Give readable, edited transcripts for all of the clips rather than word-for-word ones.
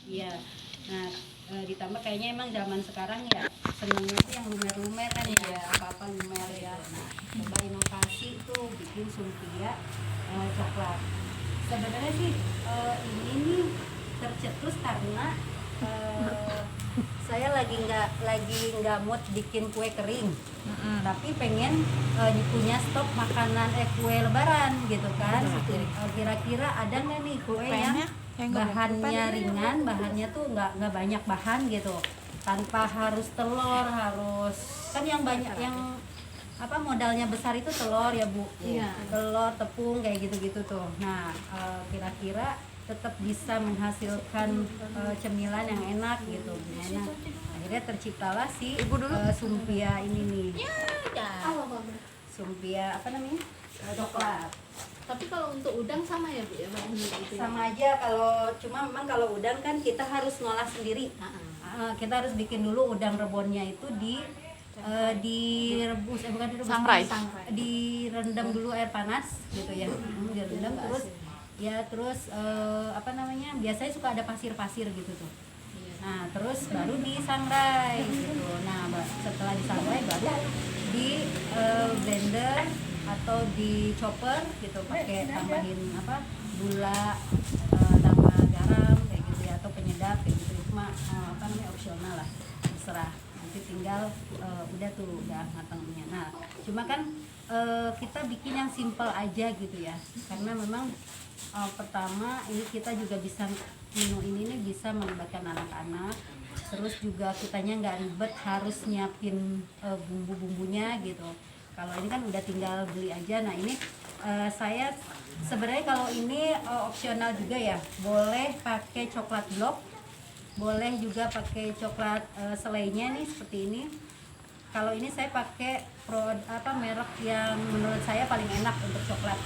Iya. Nah, ditambah kayaknya emang zaman sekarang ya senengnya tuh yang lumer-lumer kan ya, apa-apa lumer ya. Nah, coba inovasi tuh bikin sumpia coklat. Sebenarnya sih ini nih tercetus karena eh, saya lagi nggak mood bikin kue kering, tapi pengen punya stok makanan kue lebaran gitu kan. Kira-kira ada nggak nih kue yang bahannya ringan, bahannya tuh nggak banyak bahan gitu, tanpa harus telur, harus kan yang banyak yang apa modalnya besar itu telur ya Bu. Iya. Telur, tepung kayak gitu-gitu tuh. Nah kira-kira tetap bisa menghasilkan cemilan yang enak gitu gimana, akhirnya terciptalah si sumpia ini nih. Sumpia apa namanya, coklat. Tapi kalau untuk udang sama ya Bu ya bahannya gitu ya? Sama aja, kalau cuma memang kalau udang kan kita harus ngolah sendiri. Kita harus bikin dulu udang rebonnya itu direbus, bukan direbus, Sangrai. direndam dulu air panas gitu ya. Direndam terus ya, terus apa namanya, biasanya suka ada pasir-pasir gitu tuh. Nah terus baru disangrai gitu. Nah setelah disangrai baru di blender atau di chopper gitu, pakai tambahin apa, gula, tambah garam kayak gitu ya, atau penyedap kayak gitu. Itu mah apa namanya, opsional lah, terserah. Nanti tinggal udah tuh udah matangnya. Nah cuma kan kita bikin yang simple aja gitu ya, karena memang pertama ini kita juga bisa, menu ini nih bisa melibatkan anak-anak, terus juga kitanya nggak ribet harus nyiapin bumbu-bumbunya gitu. Kalau ini kan udah tinggal beli aja. Nah ini saya sebenarnya kalau ini opsional juga ya, boleh pakai coklat blok, boleh juga pakai coklat selainya nih seperti ini. Kalau ini saya pakai merek yang menurut saya paling enak untuk coklat,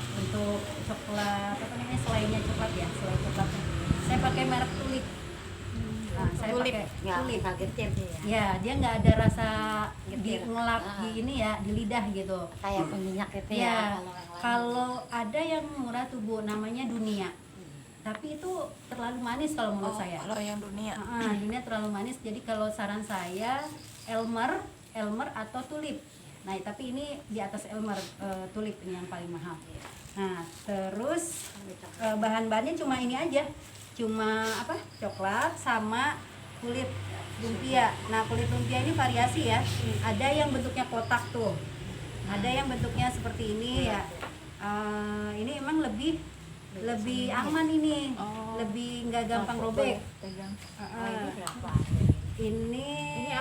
apa namanya, selainya coklat ya, selai coklatnya. Saya pakai merek Tulip. Nah, saya pakai Tulip. Ya, dia nggak ada rasa ngelap di ini ya, di lidah gitu. Kayak peminyak itu Ya, ya. kalau ada yang murah tuh Bu, namanya Dunia. Tapi itu terlalu manis kalau menurut saya. Kalau yang dunia. Dunia terlalu manis. Jadi kalau saran saya Elmer atau Tulip. Nah, tapi ini di atas Elmer, Tulip ini yang paling mahal. Nah, terus bahan-bahannya cuma ini aja. Cuma apa? Coklat sama kulit lumpia. Nah, kulit lumpia ini variasi ya. Ada yang bentuknya kotak tuh. Ada yang bentuknya seperti ini ya. Ini emang lebih aman ini. Lebih nggak gampang robek. Ini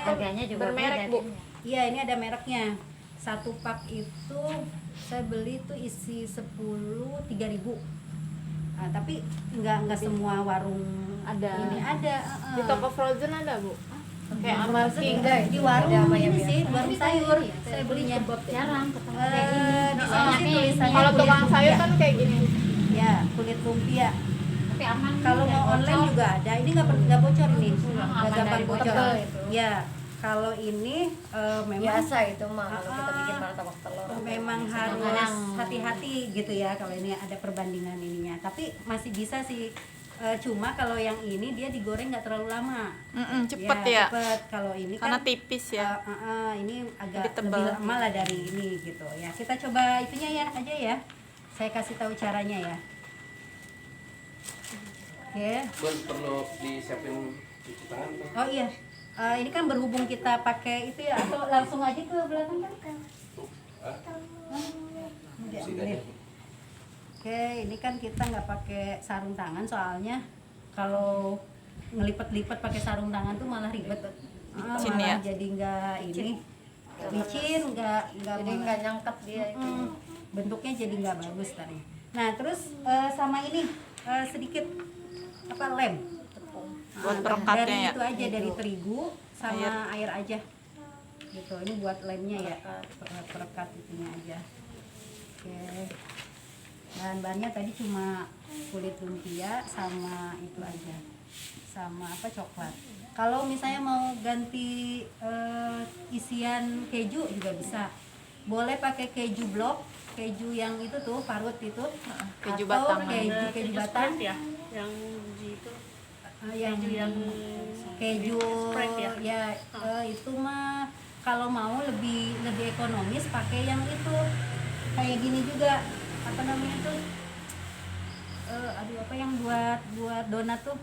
Harganya juga bermerek, beda, Bu. Din. Iya, ini ada mereknya. Satu pak itu saya beli tuh isi 10 3.000. Tapi nggak semua warung Ada. ini ada. Di toko frozen ada Bu? Kayak Amar King. Di warung Ada apa ya, ini Bu? sih, warung sayur. Saya belinya. Jarang ketemu kayak gini. Di sini sih tulisannya Kalau kulit tukang sayur lumpia. kan kayak gini. Ya, kulit lumpia. Tapi aman. Kalau mau online juga ada. Ini nggak bocor ini, nggak aman gampang dari bocor. tebel itu. Ya, kalau ini memang Biasa itu mah kalau kita bikin martabak telur. memang harus Kadang-kadang hati-hati gitu ya kalau ini ada perbandingan ininya. Tapi masih bisa sih. Cuma kalau yang ini dia digoreng nggak terlalu lama. Cepet ya. Cepet. Kalau ini Karena kan tipis ya. ini agak Lebih tebal. lebih lama lah dari ini gitu ya. Kita coba itunya ya aja ya. Saya kasih tahu caranya ya. Oke. Bun, perlu disiapin cuci tangan tuh. Oh iya. Ini kan berhubung kita pakai itu ya, atau langsung aja ke belakang kan? Sini aja. Oke, ini kan kita nggak pakai sarung tangan soalnya kalau ngelipet-lipet pakai sarung tangan tuh malah ribet. Licin Malah ya? jadi nggak ini, licin, nggak Jadi nggak nyangkep dia itu. bentuknya jadi nggak bagus tadi. Nah terus sama ini sedikit apa, lem. Buat perekatnya dari ya? itu aja, dari terigu sama air aja gitu. Ini buat lemnya ya, perekat itunya aja. Oke, bahan-bahannya tadi cuma kulit lumpia sama itu aja, sama apa, coklat. Kalau misalnya mau ganti isian keju juga bisa, boleh pakai keju blok, keju yang itu tuh parut itu, keju atau batangan. keju batang ya yang di itu yang keju spread ya? ya, itu mah kalau mau lebih ekonomis pakai yang itu kayak gini juga, apa namanya tuh, aduh apa yang buat donat tuh,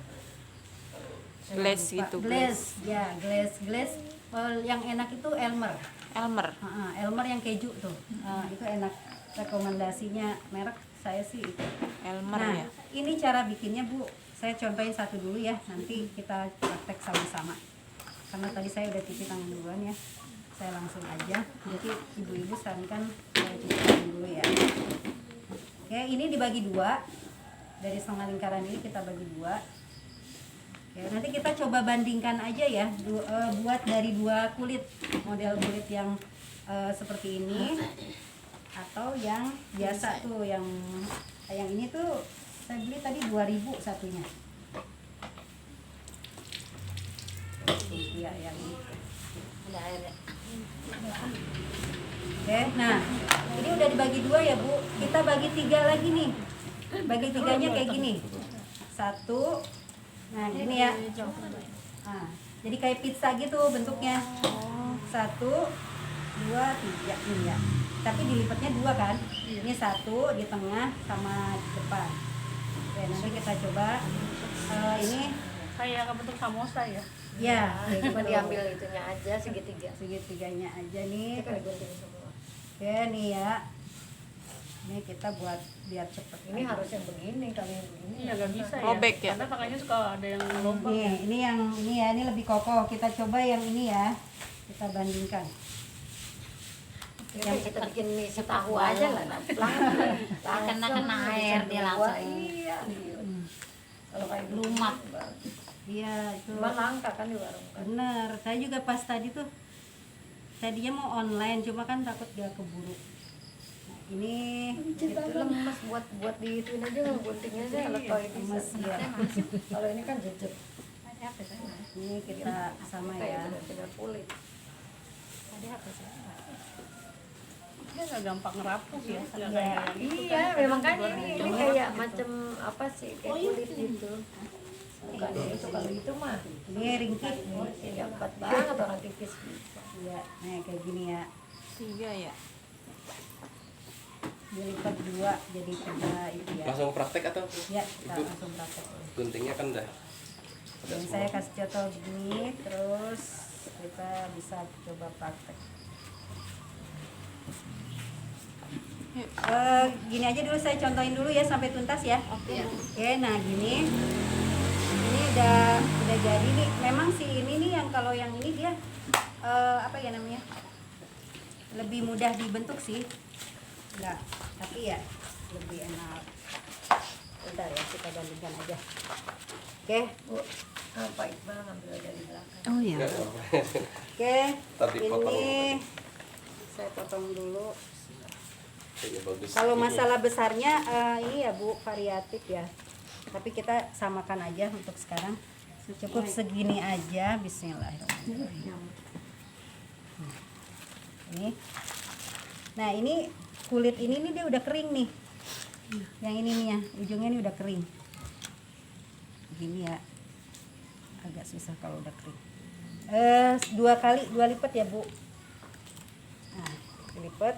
Glaze lupa. gitu, Glaze ya, glaze. Yang enak itu Elmer. Elmer. Elmer yang keju tuh. Itu enak, rekomendasinya merek saya sih itu. Elmer Nah, ya. ini cara bikinnya Bu. Saya contohin satu dulu ya, nanti kita praktek sama-sama. Karena tadi saya udah cuci tangan duluan ya. Saya langsung aja. Jadi ibu-ibu sarankan saya cuci tangan dulu ya. Oke, ini dibagi dua. Dari setengah lingkaran ini kita bagi dua. Oke, nanti kita coba bandingkan aja ya, buat dari dua kulit, model kulit yang seperti ini atau yang biasa tuh, yang ini tuh saya beli tadi 2.000 satunya. Iya, yang ini. Ada air ya. Oke, nah ini udah dibagi dua ya Bu. Kita bagi tiga lagi nih. Bagi tiganya kayak gini. Satu. Nah gini ya. Nah, jadi kayak pizza gitu bentuknya. 1, 2, 3 ini ya. Tapi dilipatnya 2 kan. Ini 1 di tengah sama di depan. Oke, nanti kita coba ini. Kayak bentuk samosa ya? Ya, Cuma diambil itunya aja segitiga. segitiganya aja nih. Ini kan digunting semua. Oke nih ya. Ini kita buat biar cepet. Ini harus yang begini, kalau yang begini. Iya nggak bisa ya. Robek ya? Karena tangannya suka ada yang lubang. Nih, ini yang ini ya, ini lebih kokoh. Kita coba yang ini ya. Kita bandingkan. Yang kita bikin mie setahu aja lah, langsung Kena air dia langsung. Iya. Kalau kayak Lumat. Iya, itu cuma langka kan di warung kan. bener. Saya juga pas tadi tuh tadinya mau online, cuma kan takut dia keburu. Nah, ini Itu lemes buat diituin aja, kalau guntingnya aja kalau toy lemes bisa. ya. Kalau ini kan jejak. Ini kita sama ya. Kayak benar-benar kulit. Dia nggak gampang ngerapuh ya. Nggak Iya. kayak yang itu Iya, kan. memang kan ini kayak macam apa sih, kayak kulit gitu. Bukan itu, kalau itu mah Ini ringkih. ini dapat banget orang tipis bisa. Iya, nah kayak gini ya. 3 ya. Dilipat 2 jadi 3 itu ya. Langsung praktek atau? Ya, kita Ibu, langsung praktek. guntingnya kan udah ada Dan semua. saya kasih contoh begini, terus kita bisa coba praktek. Gini aja dulu, saya contohin dulu ya sampai tuntas ya. Oke, nah gini, ini udah jadi nih. Memang sih ini nih yang kalau yang ini dia apa ya namanya, lebih mudah dibentuk sih. Enggak, tapi ya lebih enak. Bentar ya, kita bandingkan aja. Oke. Bu, apa Iqbal ngambil dari belakang? Oh iya. Nggak apa-apa. Oke, Tadi potong ini saya potong dulu. Kayaknya bagus. Kalau Ini. masalah besarnya ini ya Bu, variatif ya. Tapi kita samakan aja untuk sekarang. Cukup segini aja. Bismillahirrahmanirrahim. Ini. Nah ini kulit ini nih dia udah kering nih. Yang ini nih ya, ujungnya nih udah kering. Begini ya. Agak susah kalau udah kering. 2 lipat ya Bu. Nah, dilipat.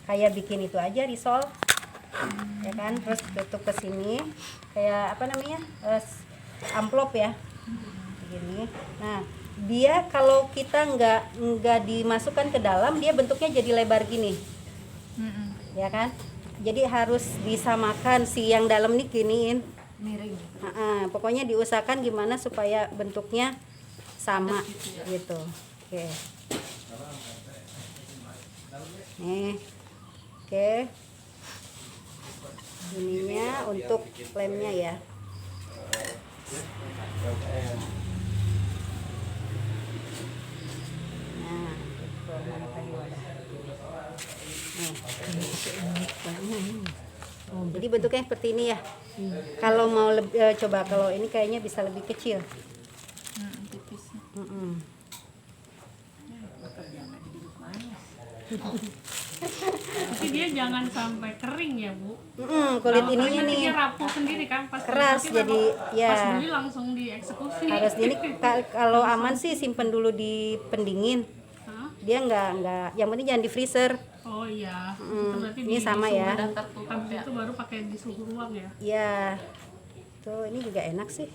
Kayak bikin itu aja risol, ya kan, terus tutup ke sini kayak apa namanya, amplop ya, begini. Nah dia kalau kita nggak dimasukkan ke dalam, dia bentuknya jadi lebar gini, ya kan. Jadi harus disamakan, si yang dalam nih giniin, Miring. pokoknya diusahakan gimana supaya bentuknya sama gitu. Oke. Nih. Oke, ininya untuk lemnya ya. Nah, itu mana tadi wadah. Jadi bentuknya seperti ini ya. Kalau mau coba kalau ini kayaknya bisa lebih kecil. Tipisnya. Mm-mm. Tapi dia jangan sampai kering ya Bu. Kulit Kalau ininya kering nanti nih dia rapuh sendiri kan pas keras, nanti jadi memang ya pas beli langsung dieksekusi. harus ini kalau aman sih simpen dulu di pendingin. Hah? Dia nggak, yang penting jangan di freezer. Oh iya, itu berarti Ini di sama suhu ya. dan tertutup. Habis itu baru pakai di suhu ruang ya. Ya, tuh ini juga enak sih.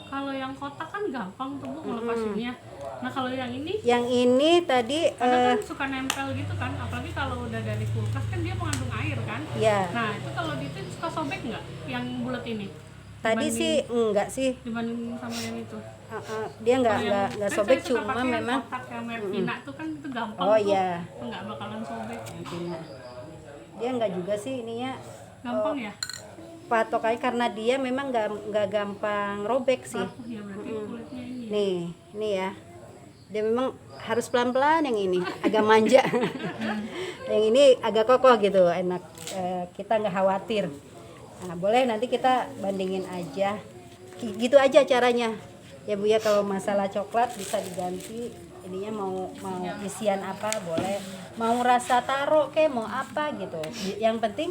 Kalau yang kotak kan gampang tuh Bu ngelepasinnya. Nah kalau yang ini Yang ini tadi kadang kan suka nempel gitu kan, apalagi kalau udah dari kulkas kan dia mengandung air kan. ya Nah itu kalau itu suka sobek nggak yang bulat ini? tadi sih enggak sih. Dibanding sama yang itu. Dia nggak Kalau yang- nggak kan sobek, saya suka cuma pakai yang memang kotak yang merek Pina tuh kan itu gampang Oh, tuh, iya. nggak bakalan sobek. intinya. Dia nggak juga sih ininya Gampang ya? patokannya karena dia memang nggak gampang robek sih. Rapuh ya berarti kulitnya ini. Ya. Nih ya. Dia memang harus pelan-pelan, yang ini agak manja. Yang ini agak kokoh gitu, enak. Kita nggak khawatir. Nah, boleh nanti kita bandingin aja. Gitu aja caranya. Ya Bu ya, kalau masalah coklat bisa diganti ininya mau isian apa boleh. Mau rasa taro kayak mau apa gitu. Yang penting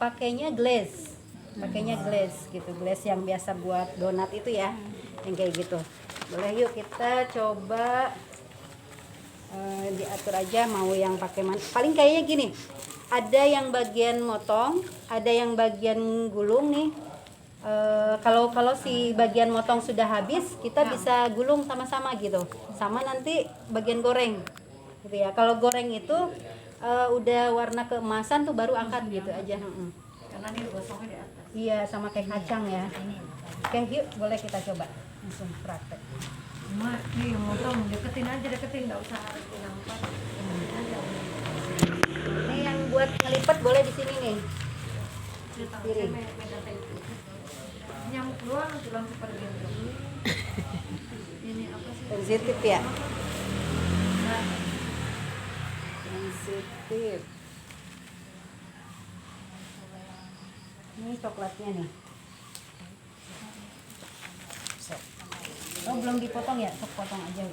pakainya glaze. Pakainya glaze gitu. Glaze yang biasa buat donat itu ya. Yang kayak gitu. Boleh yuk kita coba diatur aja mau yang pakai mana. Paling kayaknya gini, ada yang bagian motong, ada yang bagian gulung nih. Kalau si bagian motong sudah habis, kita bisa gulung sama-sama gitu. Sama nanti bagian goreng, gitu ya. Kalau goreng itu udah warna keemasan tuh baru angkat gitu aja. Karena ini gosongnya di atas. Iya, sama kayak kacang ya. Oke, yuk boleh kita coba langsung praktek. Mak, nih motong deketin aja, nggak usah harus dinampak. Ini yang buat ngelipet boleh di sini nih. Piring. Nyamuk doang tulang seperti itu. Ini apa sih? Sensitif ya. Sensitif. Ini coklatnya nih. Oh belum dipotong ya? Sok potong aja.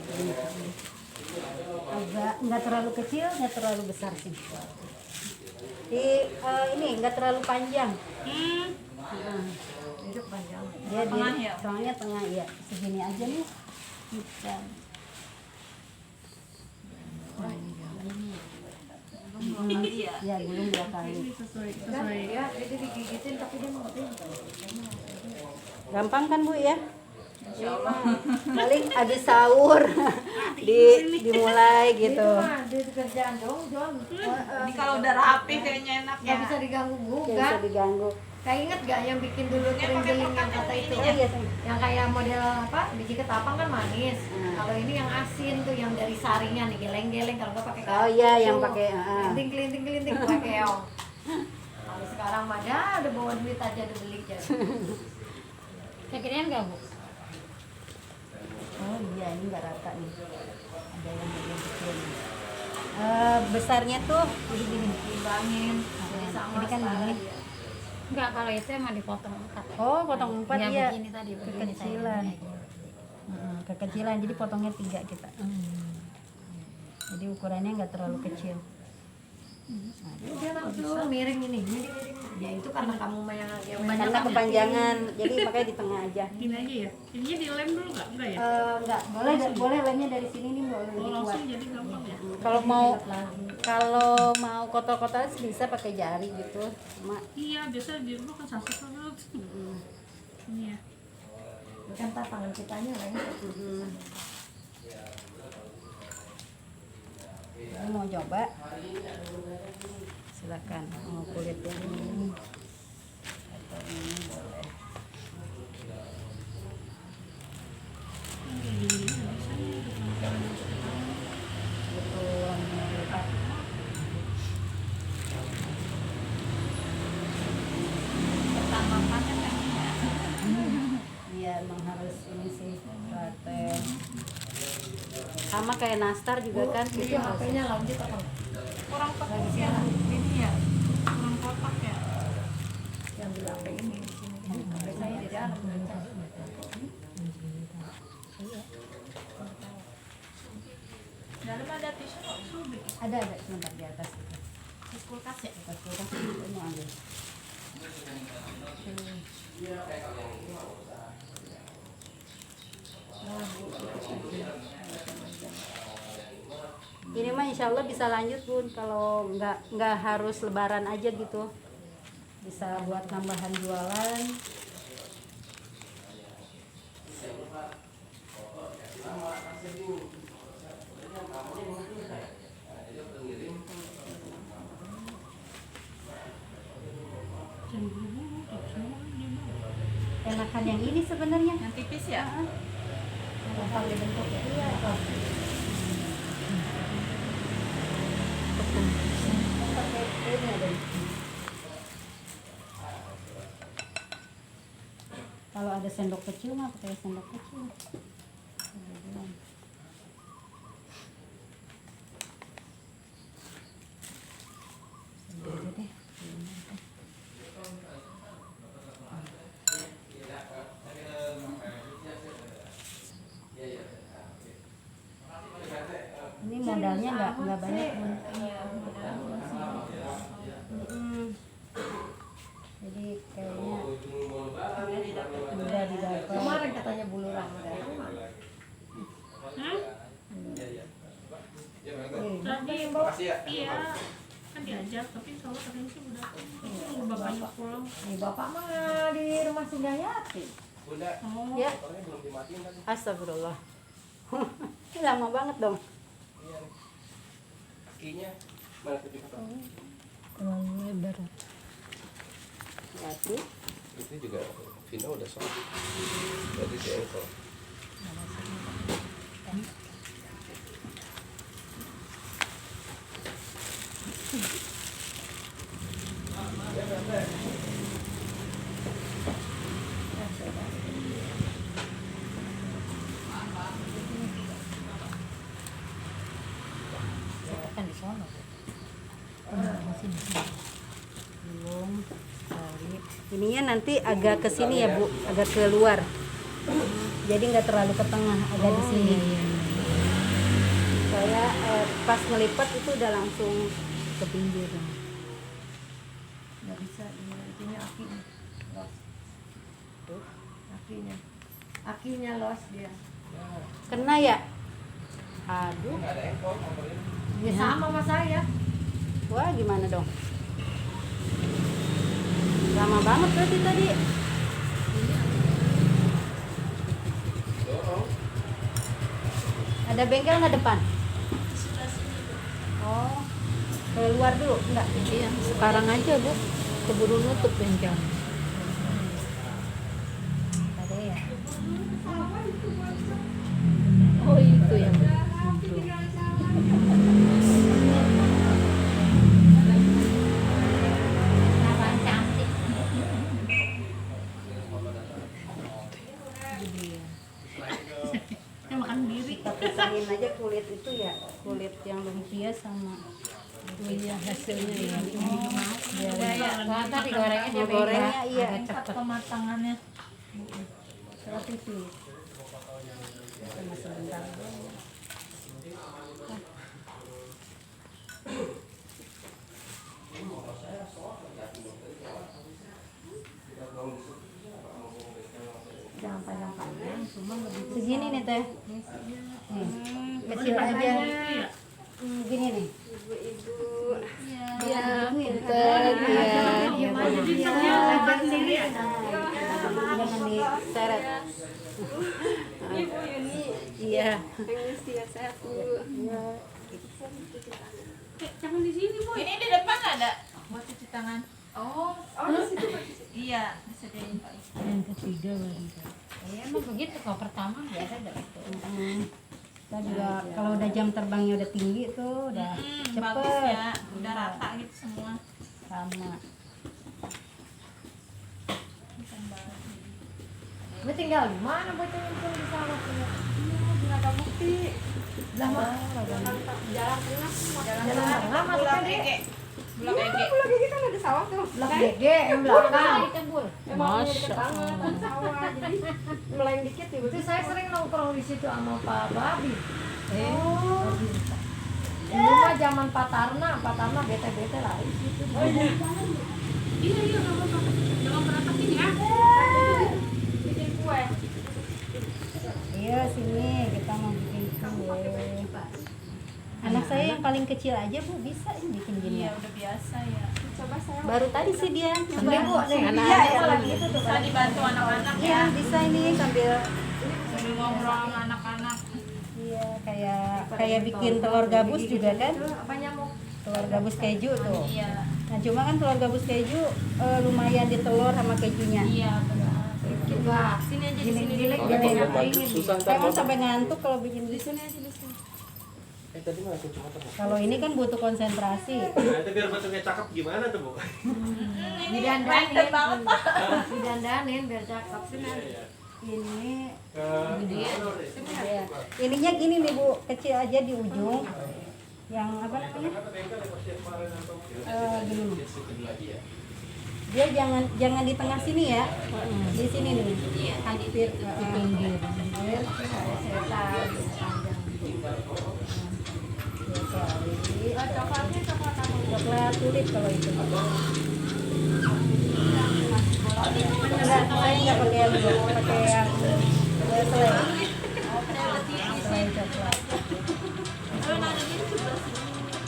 Agak nggak terlalu kecil, nggak terlalu besar sih. Ini nggak terlalu panjang. Itu panjang. Dia soalnya tengah ya. Segini aja nih. Kita. Ya gulung 2 kali. Ini sesuai Ya, jadi digigitin tapi dia mau Gampang kan Bu ya? Paling habis sahur dimulai gitu. Dia kerjaan dong, Jon. Ini kalau udah rapi kayaknya enak Nggak ya. bisa diganggu Nggak juga. bisa diganggu. Kayak inget gak yang bikin dulu kering-kering yang kata itu? Oh iya, sayang. Yang kayak model apa? Biji ketapang kan manis. Kalau ini yang asin tuh yang dari saringan nih, geleng-geleng kalau nggak pakai Oh iya, yang tuh, pakai kelinting pakai keong. Kalau sekarang mah ada bawa duit aja udah beli jadi. Kira-kira enggak Bu? Oh iya, ini nggak rata nih. Ada yang bagian kecil nih. Besarnya tuh jadi gini. Timbangin. Jadi sama Ini kan setara gini. dia. Enggak, kalau itu emang dipotong 4. Oh, potong 4 Ya, ya. begini tadi, begini Kekecilan. Kekecilan, jadi potongnya 3 kita. Jadi ukurannya nggak terlalu kecil. Dia langsung miring ini. Ya itu karena kamu mah yang Karena kepanjangan, jadi makanya di tengah aja. Gini aja ya. Ininya dilem dulu nggak ya? Enggak, boleh lemnya dari sini nih boleh lebih kuat. Langsung jadi gampang ya. Kalau mau kotor-kotor bisa pakai jari gitu. Cuma Iya, biasa di rumah kan saset banget. Ini ya. kan tangan kitanya lengket. ini mau coba. Silakan. Mau kulit yang ini atau ini boleh. Betul. Iya, emang harus ini sih paten. Sama kayak nastar juga kan. Itu HP-nya lanjut apa? Kurang kotak ya. Ini ya. Kurang kotak ya. Yang di HP ini. HP saya di dalam. Dalam ada tisu kok, sobek. Ada sebentar di atas itu. Terus kulkas ya. Atas kulkas itu mau ambil. Ini mah insya Allah bisa lanjut Bun, kalau nggak harus lebaran aja gitu, bisa buat tambahan jualan. Enakan yang ini sebenarnya. Yang tipis ya. Gampang dibentuk ya. Iya. Pakai ini ada. Kalau ada sendok kecil mah pakai sendok kecil. Aja deh. Ini modalnya nggak banyak Bun. Jadi kayaknya udah didapat. Kemarin katanya bulu Ramadan. Tadi Makasih ya. iya kan diajak tapi insya Allah katanya sih udah bapaknya pulang. Nih bapak mah di rumah Singgah Yati. Bunda, Oh Ya, motornya belum dimatiin tadi. astagfirullah. Ini lama banget dong. Iya. Kakinya mana tadi Pak? Terlalu lebar. Hati. Itu juga Vino udah soal. Jadi si engkol. Kan di sono. Belum kali. Ininya nanti agak ke sini ya Bu, agak keluar. Jadi nggak terlalu ke tengah, agak di sini. Saya pas ngelipat itu udah langsung ke pinggir. Nggak bisa, itunya akinya los. Tuh, akinya los dia. Kena ya? Aduh. Nggak ada engkol motornya. Ya sama sama saya. Wah, gimana dong? Lama banget berarti tadi. Dorong. Ada bengkel nggak depan? Oh, keluar dulu, enggak? Iya, sekarang aja Bu. Keburu nutup bengkel. Ada ya. Oh itu ya Bu. dia makan diri. Kita pisahin aja kulit itu ya, kulit yang lumpia sama iya hasilnya ya. Nah, tadi gorengnya dia Gorengnya beda. iya. Agak cepet. Pematangannya. Seperti itu. Sama sebentar. Jangan panjang-panjang, cuma lebih Segini nih teh. Nih, kecil aja. Gini nih. Iya, Pinter, iya. Jadi sambil makan sendiri ya. Jangan diseret. Ibu Yuni Iya. yang mesti ya sehat Bu. Jangan di sini boy. Ini di depan ada buat cuci tangan. Oh, di situ. Iya, disediain Pak. Yang ketiga baru. Iya, emang begitu kalau pertama biasa udah gitu. Kita juga kalau udah jam terbangnya udah tinggi tuh udah Bagus cepet. ya, udah rata gitu semua. Sama. Gue tinggal di mana bocah nyemplung di sawah punya? Nggak ada bukti. Jalan tengah masuk Pulang kan Ege. Pulang Ege. Blok DG yang belakang. Masya Meleng dikit itu saya sering nongkrong di situ sama Pak Babi. Oh. Dulu mah zaman Patarna bete-bete lah di situ. Iya nggak apa-apa. Jangan berantakin ya. Bikin kue. Iya sini kita mau bikin kue. Anak saya yang paling kecil aja bu bisa bikin gini. Iya, udah biasa ya. Coba saya. Baru tadi sih dia Sini Bu, nih anak iya ya lagi itu tuh. Bisa dibantu anak-anak Iya ya. bisa ini sambil Sambil ngobrol sama anak-anak. iya kayak bikin telur gabus juga kan. Apa nyamuk? Telur gabus keju tuh. Iya. Nah cuma kan telur gabus keju lumayan di telur sama kejunya. Iya, benar. Coba Sini aja di sini. giling-giling Soalnya kalau giling mau maju susah ntar. Emang sampai ngantuk kalau bikin di sini. Tadi mah aku cuma temu. Kalau ini kan butuh konsentrasi. Nah, itu biar bentuknya cakep gimana tuh, Bu? Random banget, Pak. didandanin biar cakep sih. Ini Iya. ininya gini nih bu, kecil aja di ujung. Yang apa namanya? Gini nih. Dia jangan di tengah sini ya. Di sini nih. Hampir di pinggir. Coklatnya coklat apa? Coklat kulit kalau itu. Enggak, saya nggak pakai yang itu, pakai yang selai. Selai coklat.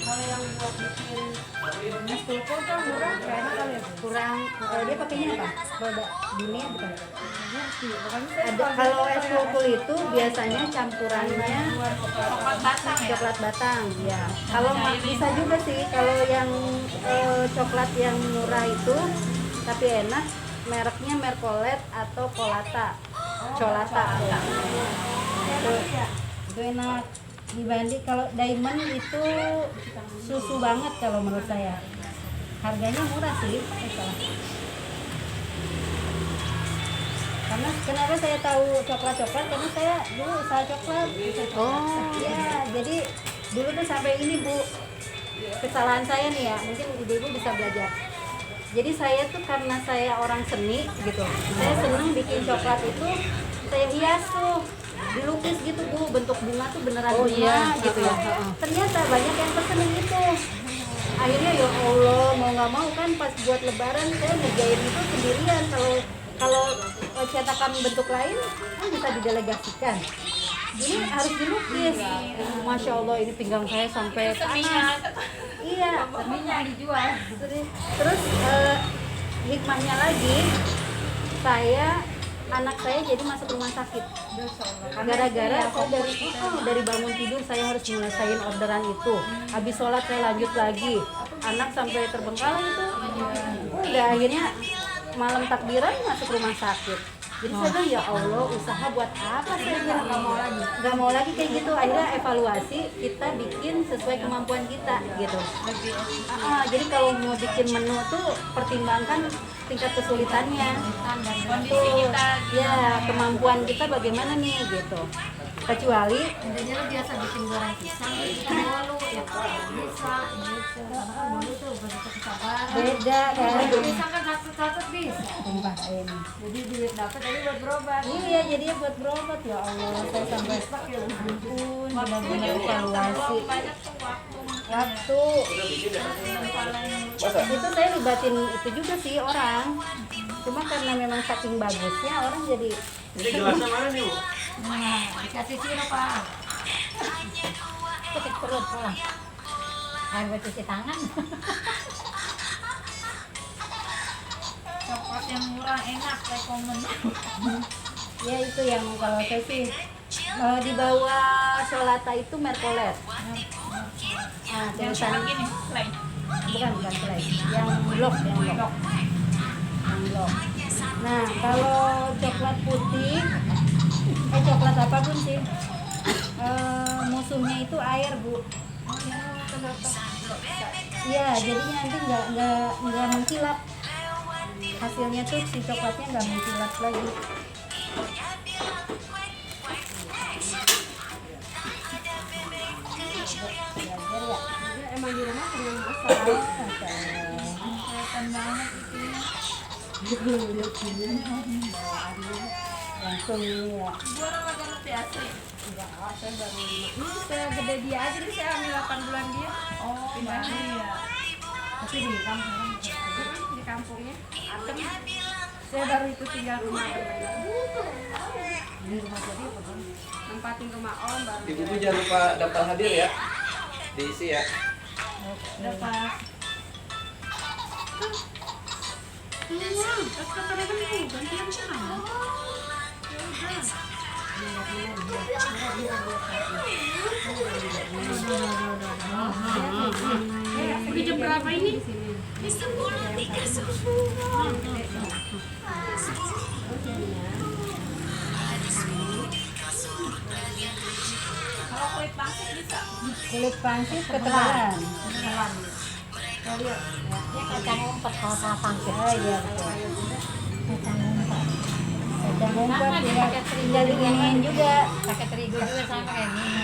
Kalau yang buat bikin es kulkur kan murah, kayaknya kali ya. Kurang, dia pakainya apa? Roda dunia bukan? Pokoknya Ada kalau es kulkul itu biasanya campurannya Coklat batang ya. coklat batang, ya. Kalau bisa juga sih kalau yang coklat yang murah itu tapi enak, mereknya Mercolet atau Colata. Colata. Itu enak. Dibanding kalau diamond itu susu banget kalau menurut saya. Harganya murah sih. Salah. Karena kenapa saya tahu coklat-coklat karena saya dulu usaha coklat. Oh iya, jadi dulu tuh sampai ini Bu, kesalahan saya nih ya, mungkin ibu-ibu bisa belajar. Jadi saya tuh karena saya orang seni gitu, saya seneng bikin coklat itu saya hias tuh, dilukis gitu Bu, bentuk bunga tuh beneran bunga gitu ya. Ternyata banyak yang pesen gitu. Akhirnya ya Allah, mau nggak mau kan pas buat lebaran saya ngerjain itu sendirian. Kalau cetakan bentuk lain kan bisa didelegasikan. Ini harus dilukis. Masya Allah ini pinggang saya sampai panas. Iya, seninya dijual. terus hikmahnya lagi, anak saya jadi masuk rumah sakit. Gara-gara saya dari bangun tidur saya harus menyelesaikan orderan itu. Habis sholat saya lanjut lagi. Anak sampai terbengkalai itu. Udah akhirnya malam takbiran masuk rumah sakit. Jadi saya bilang ya Allah, usaha buat apa saya nggak mau lagi kayak gitu. Akhirnya evaluasi, kita bikin sesuai kemampuan kita gitu. Jadi kalau mau bikin menu tuh pertimbangkan tingkat kesulitannya, Kondisi kita. ya kemampuan kita bagaimana nih gitu. Kecuali Intinya lu biasa bikin goreng pisang, bikin bolu, ya bisa. Karena kan bolu tuh begitu kesabaran. beda kan. Pisang kan satu bisa. Sumpah, ini. Jadi duit dapat tapi buat berobat. Iya, jadinya buat berobat ya Allah. Saya sampai ampun, benar-benar evaluasi. Banyak tuh Waktu itu saya libatin itu juga sih orang. Cuma karena memang saking bagusnya orang jadi Ini gelasnya mana nih, Bu? Nah, dikasih sirup Pak. sakit perut lah. Air buat cuci tangan. coklat yang murah enak, rekomen. Ya itu yang kalau saya sih di bawah Solata itu Mercolet. Nah, Yang tulisan seperti ini, lain. bukan selai, yang blok. Nah, kalau coklat putih, coklat apapun sih, musuhnya itu air Bu. Iya, jadinya nanti nggak mengkilap. Hasilnya tuh si coklatnya nggak mengkilap lagi. Emang di rumah pernah masak. Kelihatan banget itu. langsung ini ya. Gua orang lagi ngerti asli. Enggak, saya baru segede dia aja, jadi saya hamil 8 bulan dia. Oh, baru ya. Tapi di kampung, di kampungnya adem. Saya baru itu tinggal rumah di rumah jadi nempatin rumah om baru. Ibu jangan lupa daftar hadir ya. Diisi ya. Dapat. Terus kata dia kan itu gantian sana. Udah jam berapa ini? Kalau kulit pangsit bisa. Kulit pangsit ketebalan. Kau lihat, ya, dia kacang umpet kalau sama pangsit. Oh iya betul. Kacang umpet. Kacang umpet Sama dia ya, pakai terigu tinggal diginiin juga. Pakai terigu juga sama kayak gini.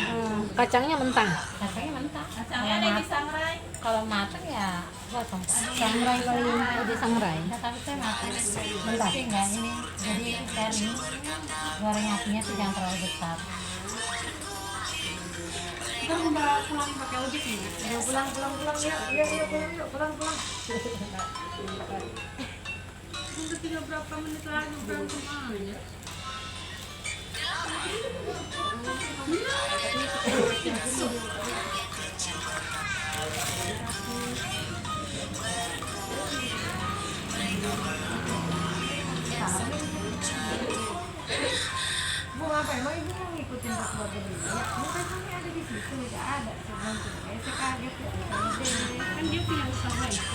Kacangnya mentah. Kacangnya mentah. Kacangnya ada di sangrai. Kalau matang ya potong. Sangrai paling di sangrai. Nah, tapi saya matang. Mentah. Tapi enggak ini. Jadi kering. Goreng apinya tuh jangan terlalu besar. Kita udah pulang pakai ojek nih. Ayo pulang ya. Iya pulang. Udah tinggal berapa menit lagi berantem aja. Bu apa emang ibu mau ngikutin pas keluarga dulu ya? Bukan kami ada di situ, tidak ada. Saya bilang saya kaget ya. Kan dia punya usaha itu.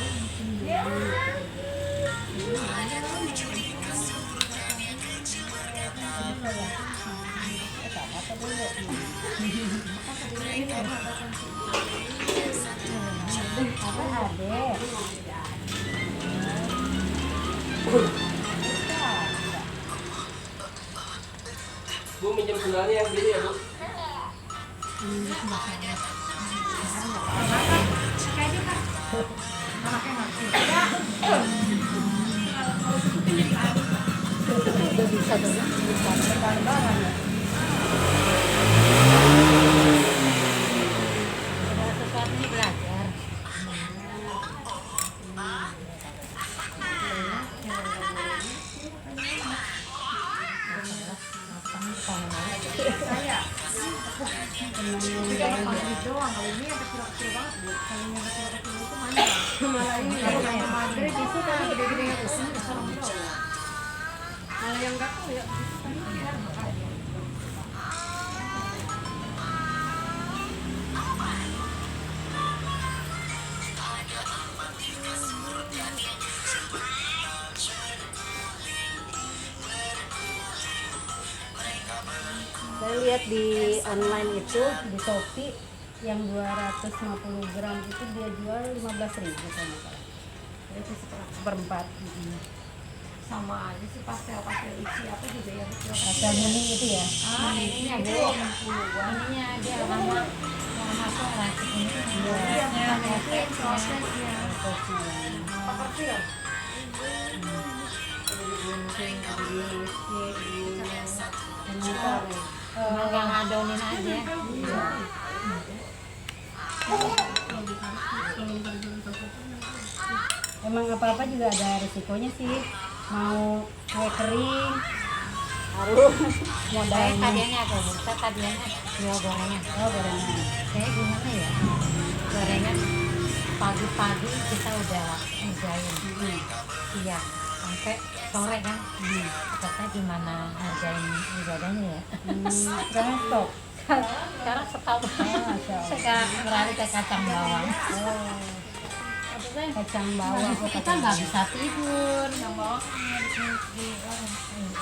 Apa ada? Bu minjem sendalnya yang beli ya bu. Udah bisa tuh. Barang-barang ya. Segala sesuatu ini belajar. Tapi kalau pangsit doang, kalau ini ada kecil-kecil banget bu. Kalau yang kecil-kecil itu mana? Malah ini kalau maghrib itu kan gede-gede itu serem dong. Malah yang enggak tahu ya. Saya lihat di online itu di Shopee yang 250 gram itu dia jual 15.000 kalau nggak salah. Itu seperempat. Sama aja sih pastel isi apa juga ya kecil. Asal ini itu ya. Ininya bu. Ininya dia lama masuk racik ini. Iya, prosesnya. Apa kecil? Cuma nggak ngadonin aja. Emang apa-apa juga ada risikonya sih. Mau kue kering harus Saya modalnya. tadiannya apa bu? Saya tadiannya jual gorengan. Oh, gorengan. Saya gimana ya? Gorengan pagi-pagi kita udah ngerjain. Iya, sampai sore kan. Katanya gimana hargain ibadahnya ya? Sekarang stop. Sekarang stop. Masya Allah. Sekarang beralih ke kacang bawang. Kacang bawang. Kita nggak bisa tidur. Kacang bawang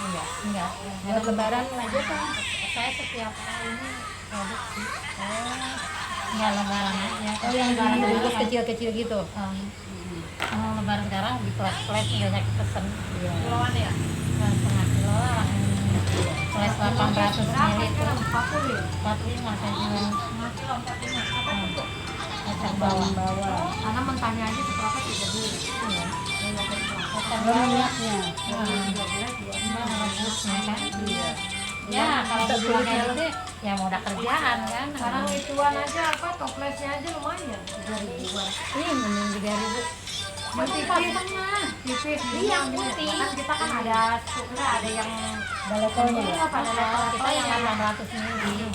iya, enggak. Buat lebaran aja kan. Saya setiap hari ini produksi. Enggak lebaran aja. Oh, yang lebaran dibungkus sekarang, kecil-kecil gitu. lebaran sekarang di flash banyak pesen. Iya. Kiloan ya. Setengah kilo lah. Flash 800 ml. 45 saya jual. Setengah kilo 45. Apa tuh? Kacang Bawang bawang. bawang. Karena mentahnya aja seberapa 30. Iya. Kacang Belum bawang. minyaknya. Gimana rebusnya kan? Iya. Iya, kalau berdua kayak gini ya mau ada kerjaan kan. Sekarang ituan aja apa toplesnya aja lumayan 3.000-an. Ini mending 3.000. Tipis Iya, putih. Kan kita kan ada suka ada yang levelnya ya. pada level kita yang 800 mili.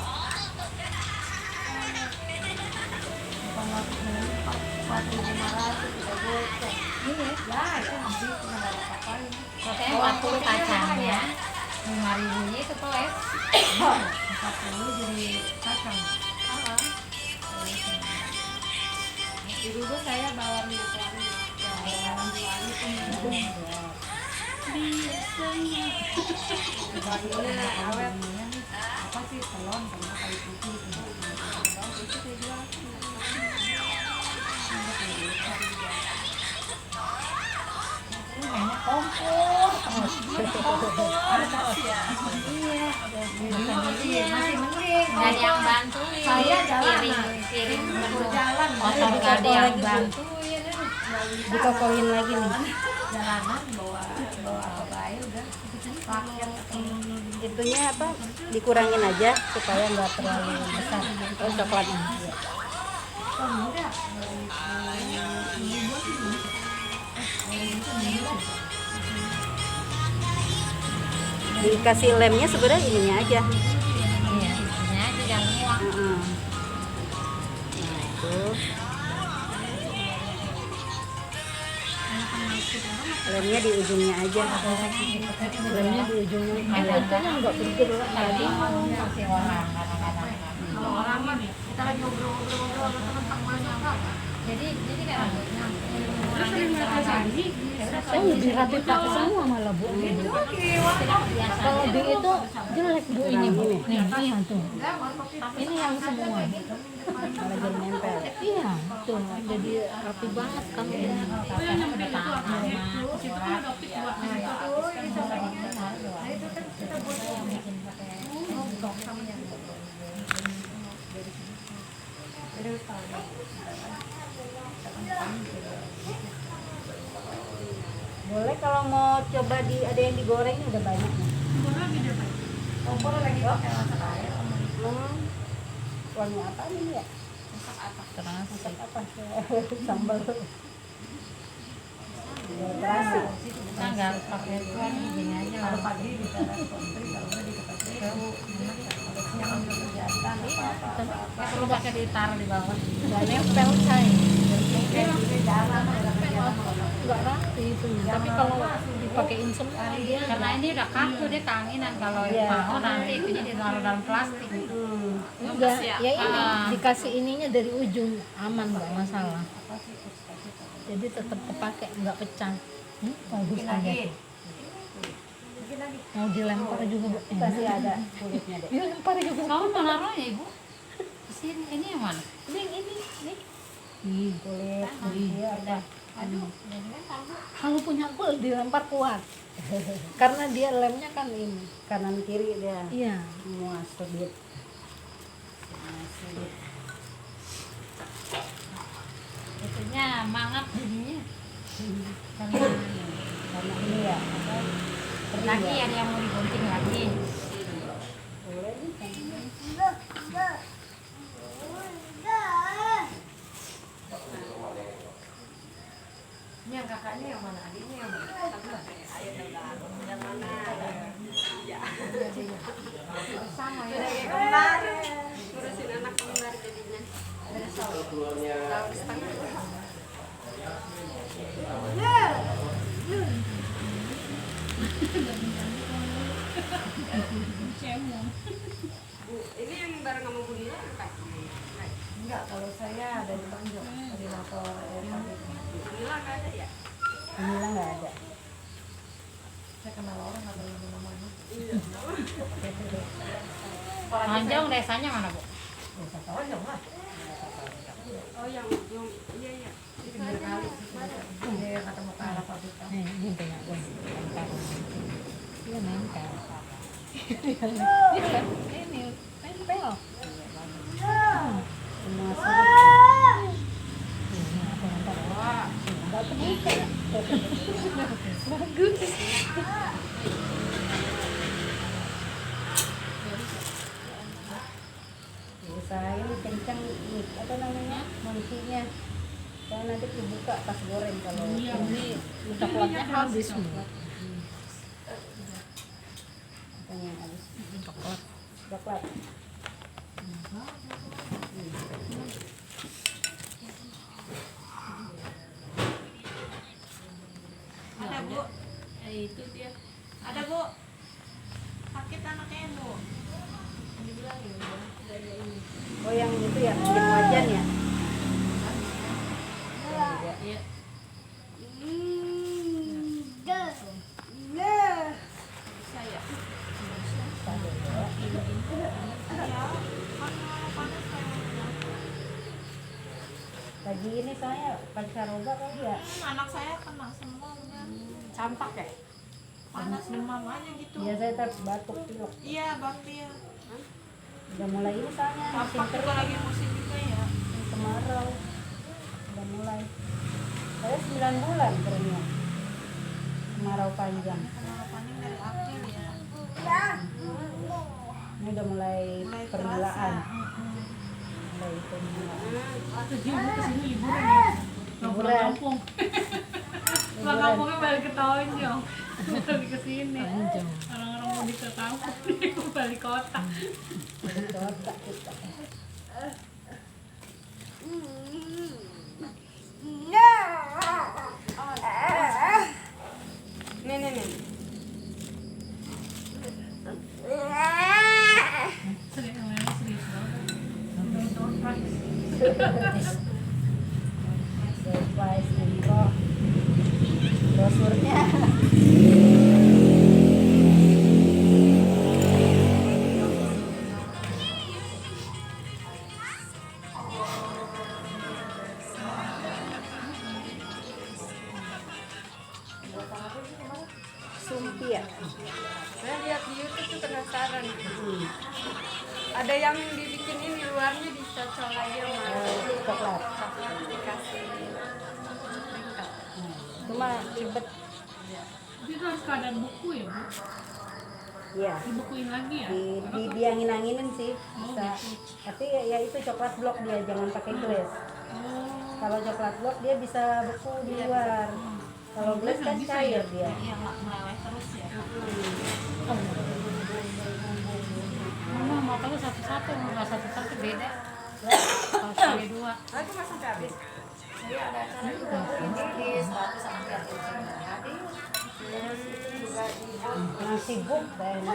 1.500 kita goceng. Ini Ya itu habis nggak ada apa-apain. katanya 40 kacangnya, 5.000-nya itu toles. 40 jadi kacang. Dulu saya bawa minyak wangi. Barinya awet. Apa sih telon sama kayu putih itu. Itu saya jual. Banyak kompor. Iya, masih mending. Nggak ada yang bantuin. Saya jalan, kirim jalan. motor nggak ada yang bantuin. Dikokohin lagi nih. Jalanan bawa bayi udah. Rakyat Itunya apa? Dikurangin aja supaya nggak terlalu besar. Oh, coklatnya. Iya. Dikasih lemnya sebenarnya ininya aja. Iya, ini aja jangan muak. Heeh. Nah, itu. Lemnya di ujungnya aja. Lemnya di ujungnya. Itunya nggak pikir Tadi masih orang kadang-kadang. kalau orang mah kita lagi ngobrol-ngobrol sama teman banyak Kak. Jadi kayak Terus sering mereka janji. Saya lebih rapi pakai semua malah Bu. kalau di itu jelek Bu ini Bu. Nih, iya tuh. Ini yang semua. Malah jadi nempel. Iya, tuh. Jadi rapi banget kamu ini. Boleh kalau mau coba ada yang digoreng udah banyak nih. Kompor lagi pakai masak air. Wangi apa ini ya? Masak apa? Sambal. Terasi. kita nggak pakai tuan gini aja Kalau pagi bisa kontri, kalau nggak di tempat tahu. Jangan kerjaan apa-apa. nggak perlu pakai ditaruh di bawah. Nggak nempel say. Jalan Nggak rapi itu. Tapi kalau dipakein semua dia. Karena ini udah kaku dia keanginan kalau Iya. mau nanti itunya ditaruh dalam plastik. Enggak, ya ini Ah. dikasih ininya dari ujung aman nggak masalah. Jadi tetap kepake nggak pecah. Bagus aja. Mau dilempar juga Bu. Kasih ada kulitnya deh. Dilempar juga. Kamu mau naruhnya ibu? Di sini ini yang mana? Ini. Nih kulit. Iya apa? Aduh. Kalau punya aku dilempar kuat. Karena dia lemnya kan ini kanan kiri dia. Iya. Semua sedikit. Itunya mangap jadinya. Karena ini ya. Apa? Lagi ada yang mau digunting lagi. Boleh nih. Ini yang kakaknya yang mana? Adiknya yang mana? Sama ya. Ngurusin anak kembar jadinya. Keluarnya Ini yang bareng sama Bu Nila kan? Enggak, kalau saya ada di Tanjung, koordinator pabrik. Bu Nila nggak ada ya? Inilah nggak ada. Saya kenal orang nggak tahu nama-namanya. Tanjung desanya mana bu? Desa Tanjung lah. Oh yang iya iya. Di pinggir kali. Dia ketemu ke arah pabrik. Nih, ini punya gue. Dia nempel. Ini nempel. Semua sulit. Ini apa nempel? Nggak kebuka. Bagus. kacang apa namanya monkeynya. Dan nanti dibuka pas goreng kalau Iya, ini coklatnya habis semua. apanya yang habis. Coklat. Ada Bu. Itu dia. Ada Bu. Sakit anaknya Bu. Oh yang itu ya, yang wajan ya. Iya. Saya. Lagi ini soalnya pancaroba kali ya. Anak saya kena semua udah. Campak ya. Panas demam aja gitu. Biasanya tetap batuk pilek. Iya, Bampil. Udah mulai ini soalnya musim Campak juga kering, lagi musim juga ya. kemarau. Udah mulai. Saya 9 bulan keringnya. Kemarau panjang. Harapannya dari April ya. Ini udah mulai Mulai permulaan. terasa. Mulai permulaan. Jadi ibu kesini liburan ya? Nggak pulang Liburan. kampung. Pulang kampungnya balik ke Tonjong. Balik ke sini. Orang-orang mau ke kampung, dia balik kota. Coba kita. Serius, namanya serius banget. Surprise. Surprise info. Brosurnya. Sumpi ya. Saya lihat di YouTube tuh penasaran. Ada yang dibikin ini luarnya dicocol lagi sama Coklat. coklat dikasih lengkap. Cuma ribet. Tapi itu harus keadaan buku ya, Bu? Iya. Dibukuin lagi ya? Di diangin-anginin sih bisa. Tapi ya itu coklat blok dia, jangan pakai glass. Kalau coklat blok dia bisa beku di luar. Kalau glass kan cair dia. Iya, meleleh terus ya. Mama mau kalau satu-satu, nggak satu-satu beda. Kalau sekali dua. Aku masih sampai habis. Jadi ada acara juga di 100 sampai habis. Terus itu juga di Yang sibuk kayaknya.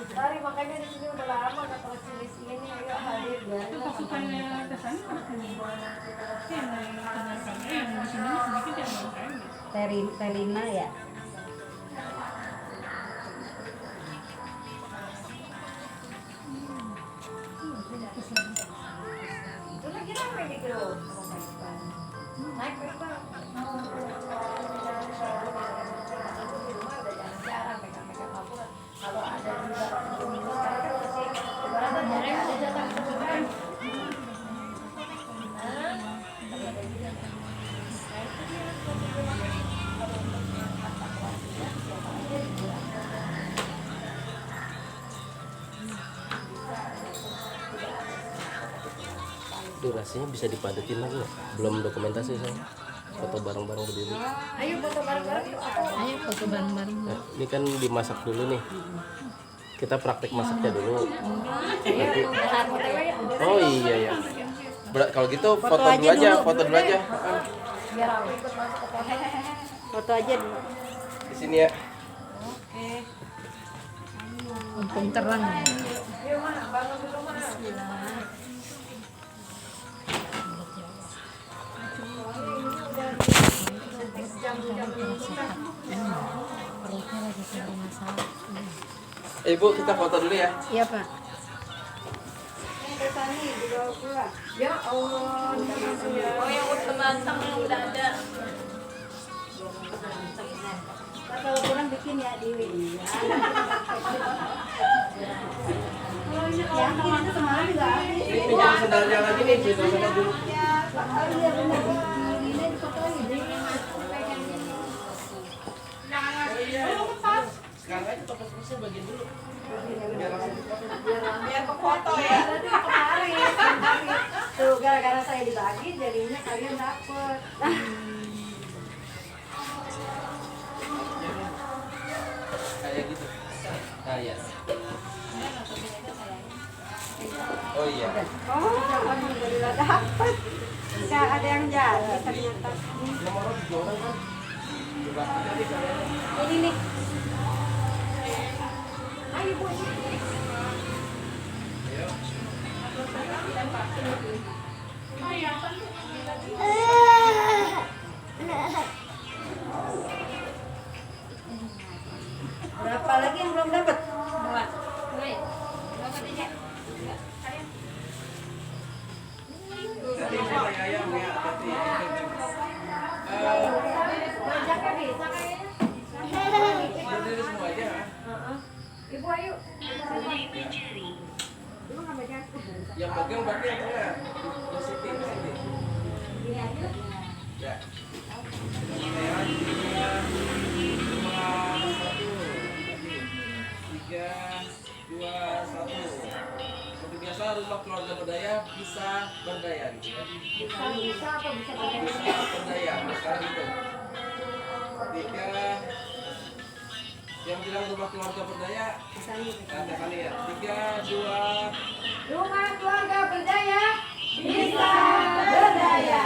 Dari makanya di sini udah lama nggak tahu sini ayo hadir biar Itu pasukannya kesana pada sini. Yang kebanyakannya yang di sini sedikit yang UMKM ya. Terina ya. itu lagi ramai di grup. Naik berapa? Jarang megang-megang apa. Kalau ada juga minggu sekarang masih ibaratnya jarang ada jatah kebutuhan. Durasinya bisa dipadetin lagi nggak? Belum dokumentasi saya. Foto bareng-bareng berdiri. Ayo foto bareng-bareng yuk. Ayo foto bareng-bareng. Nah, ini kan dimasak dulu nih. Kita praktek masaknya dulu. Nanti. Oh iya ya. Kalau gitu foto aja dulu aja, dulu. foto dulu aja. Biar aku ikut masuk ke foto. Foto aja dulu. Di sini ya. Mumpung terang ya. Yuk mah, bangun dulu mah. Ibu kita foto dulu ya. Iya Pak. Ya Allah, Oh, yang udah matang yang udah ada. Kalau kurang bikin ya di yang itu semalam juga habis. Ini jangan sendalnya lagi nih, sendalnya dulu. Iya benar. Ini difotoin. Sekarang aja toples-topesnya bagian dulu. Biar ke foto ya. kemarin. kalian dapet. Kayak gitu. Nah, ya. Oh iya. Oh, alhamdulillah dapet. Nggak ada yang jadi ternyata. Nomor jualan kan? Coba. Ini nih. Ayo Bu. Berapa lagi yang belum dapat? Ibu ayo. Yang pegang berarti yang tengah. Positif. Ya. Tiga, dua, satu. Seperti biasa rumah keluarga berdaya bisa berdaya gitu ya. Bisa apa bisa pakai Bisa berdaya. Nah, sekarang gitu. Tiga. Yang bilang rumah keluarga berdaya, katakan ya. Tiga, dua. Rumah keluarga berdaya bisa berdaya.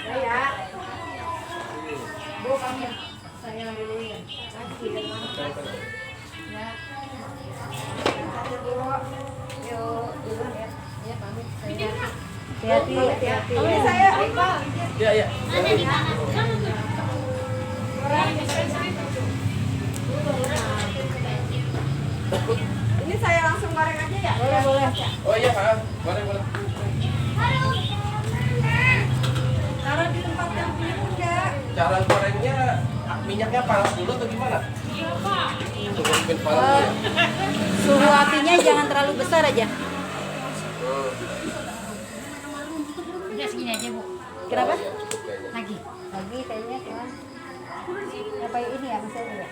Ya. Bu pamit. Saya dulu ya. Ya. Bu. Yuk, duluan ya. Ya pamit. Saya. Hati-hati, hati-hati. Ini saya. Ya, ya. Ini saya langsung goreng aja ya? Boleh, boleh. Oh iya, ha. Boleh, boleh. Taruh di tempat yang punya enggak? Cara gorengnya minyaknya panas dulu atau gimana? Tungguin panas dulu. ya. Suhu apinya jangan terlalu besar aja. Udah segini aja Bu. Kenapa? Oh, iya, cukup kayaknya. Lagi. Lagi kayaknya kan. Apa ini ya misalnya ya?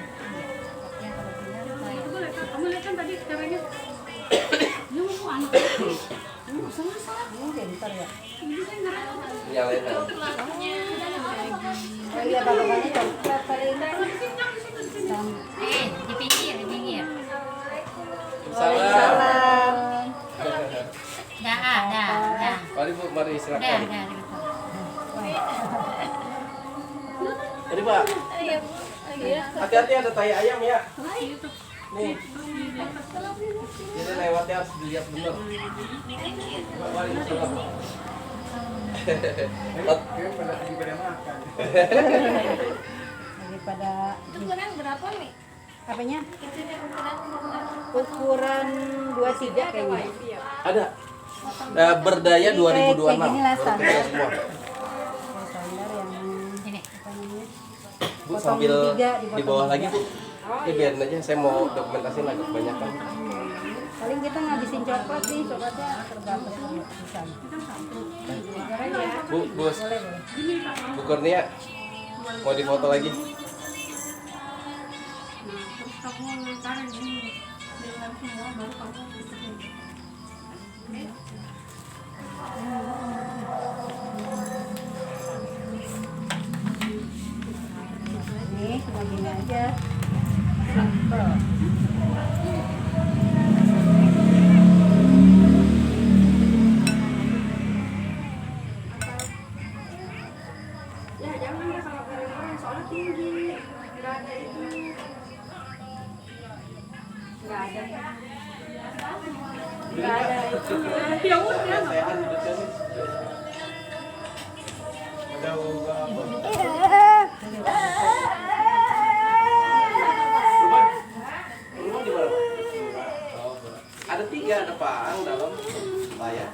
Boleh Kak, kamu lihat kan tadi caranya. Ini mau anak. Ini bentar ya. Nyalain aja. Oh iya, bapaknya coklat paling. Di pinggir, di pinggir. Salam. Salam. Dah. Mari Bu, mari Dah, silakan. dah. Jadi Pak, hati-hati ada tai ayam ya. Nih. Jadi lewatnya harus dilihat bener. Mari salam. Daripada ukuran berapa nih? apanya? Ukuran Ukuran 23 kayaknya. Ada. Berdaya 2026. Kayak gini lah, Baru standar. punya semua. Kayak standar yang Ini. apa namanya? Bu Potong sambil tiga, di dipotong bawah tiga. lagi Bu. Ini biarin aja, saya mau dokumentasi lagi kebanyakan. Paling kita ngabisin coklat nih, coklatnya terbatas bisa. Bu, Bos, Boleh, boleh. Bu Kurnia, mau difoto lagi? Terus kamu taruh ini dengan semua baru kamu masukin. Nih, cuma gini aja. Simple. Ya jangan ya kalau goreng-goreng soalnya tinggi. Nggak ada itu. Nggak ada. Nggak ada itu. Ya udah. Sehat hidupnya nih. Ada rumah di mana? Oh, ada 3, ada Pang dalam layar.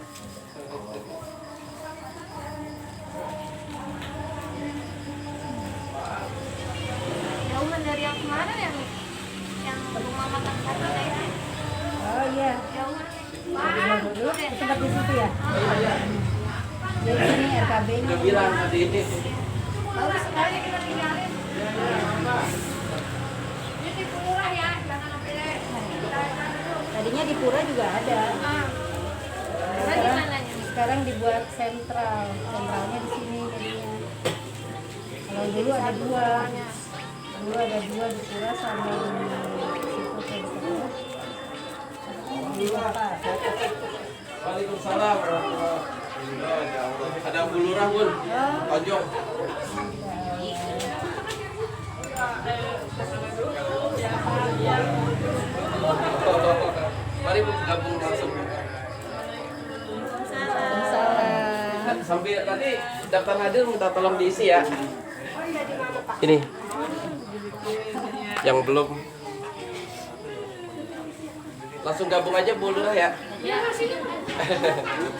jauhan dari yang kemarin ya nih? Yang rumah makan kata itu. Oh iya. Jauhan. Dulu tempat di situ ya. Jadi ini RKB-nya. Udah bilang tadi ini. Bagus sekali kita tinggalin. Ini di Pura ya, jangan sampai. Tadinya di Pura juga ada. Karena di mananya? sekarang dibuat sentral, sentralnya di sini jadinya. Kalau dulu ada dua di Pura sama di situ kayak gitu. Dua Pak. Waalaikumsalam warahmatullahi wabarakatuh. Ada Bu Lurah, Bun. Tonjong. Mari Bu gabung langsung. Sambil tadi daftar hadir minta tolong diisi ya. Ini yang belum langsung gabung aja Bu Lurah ya.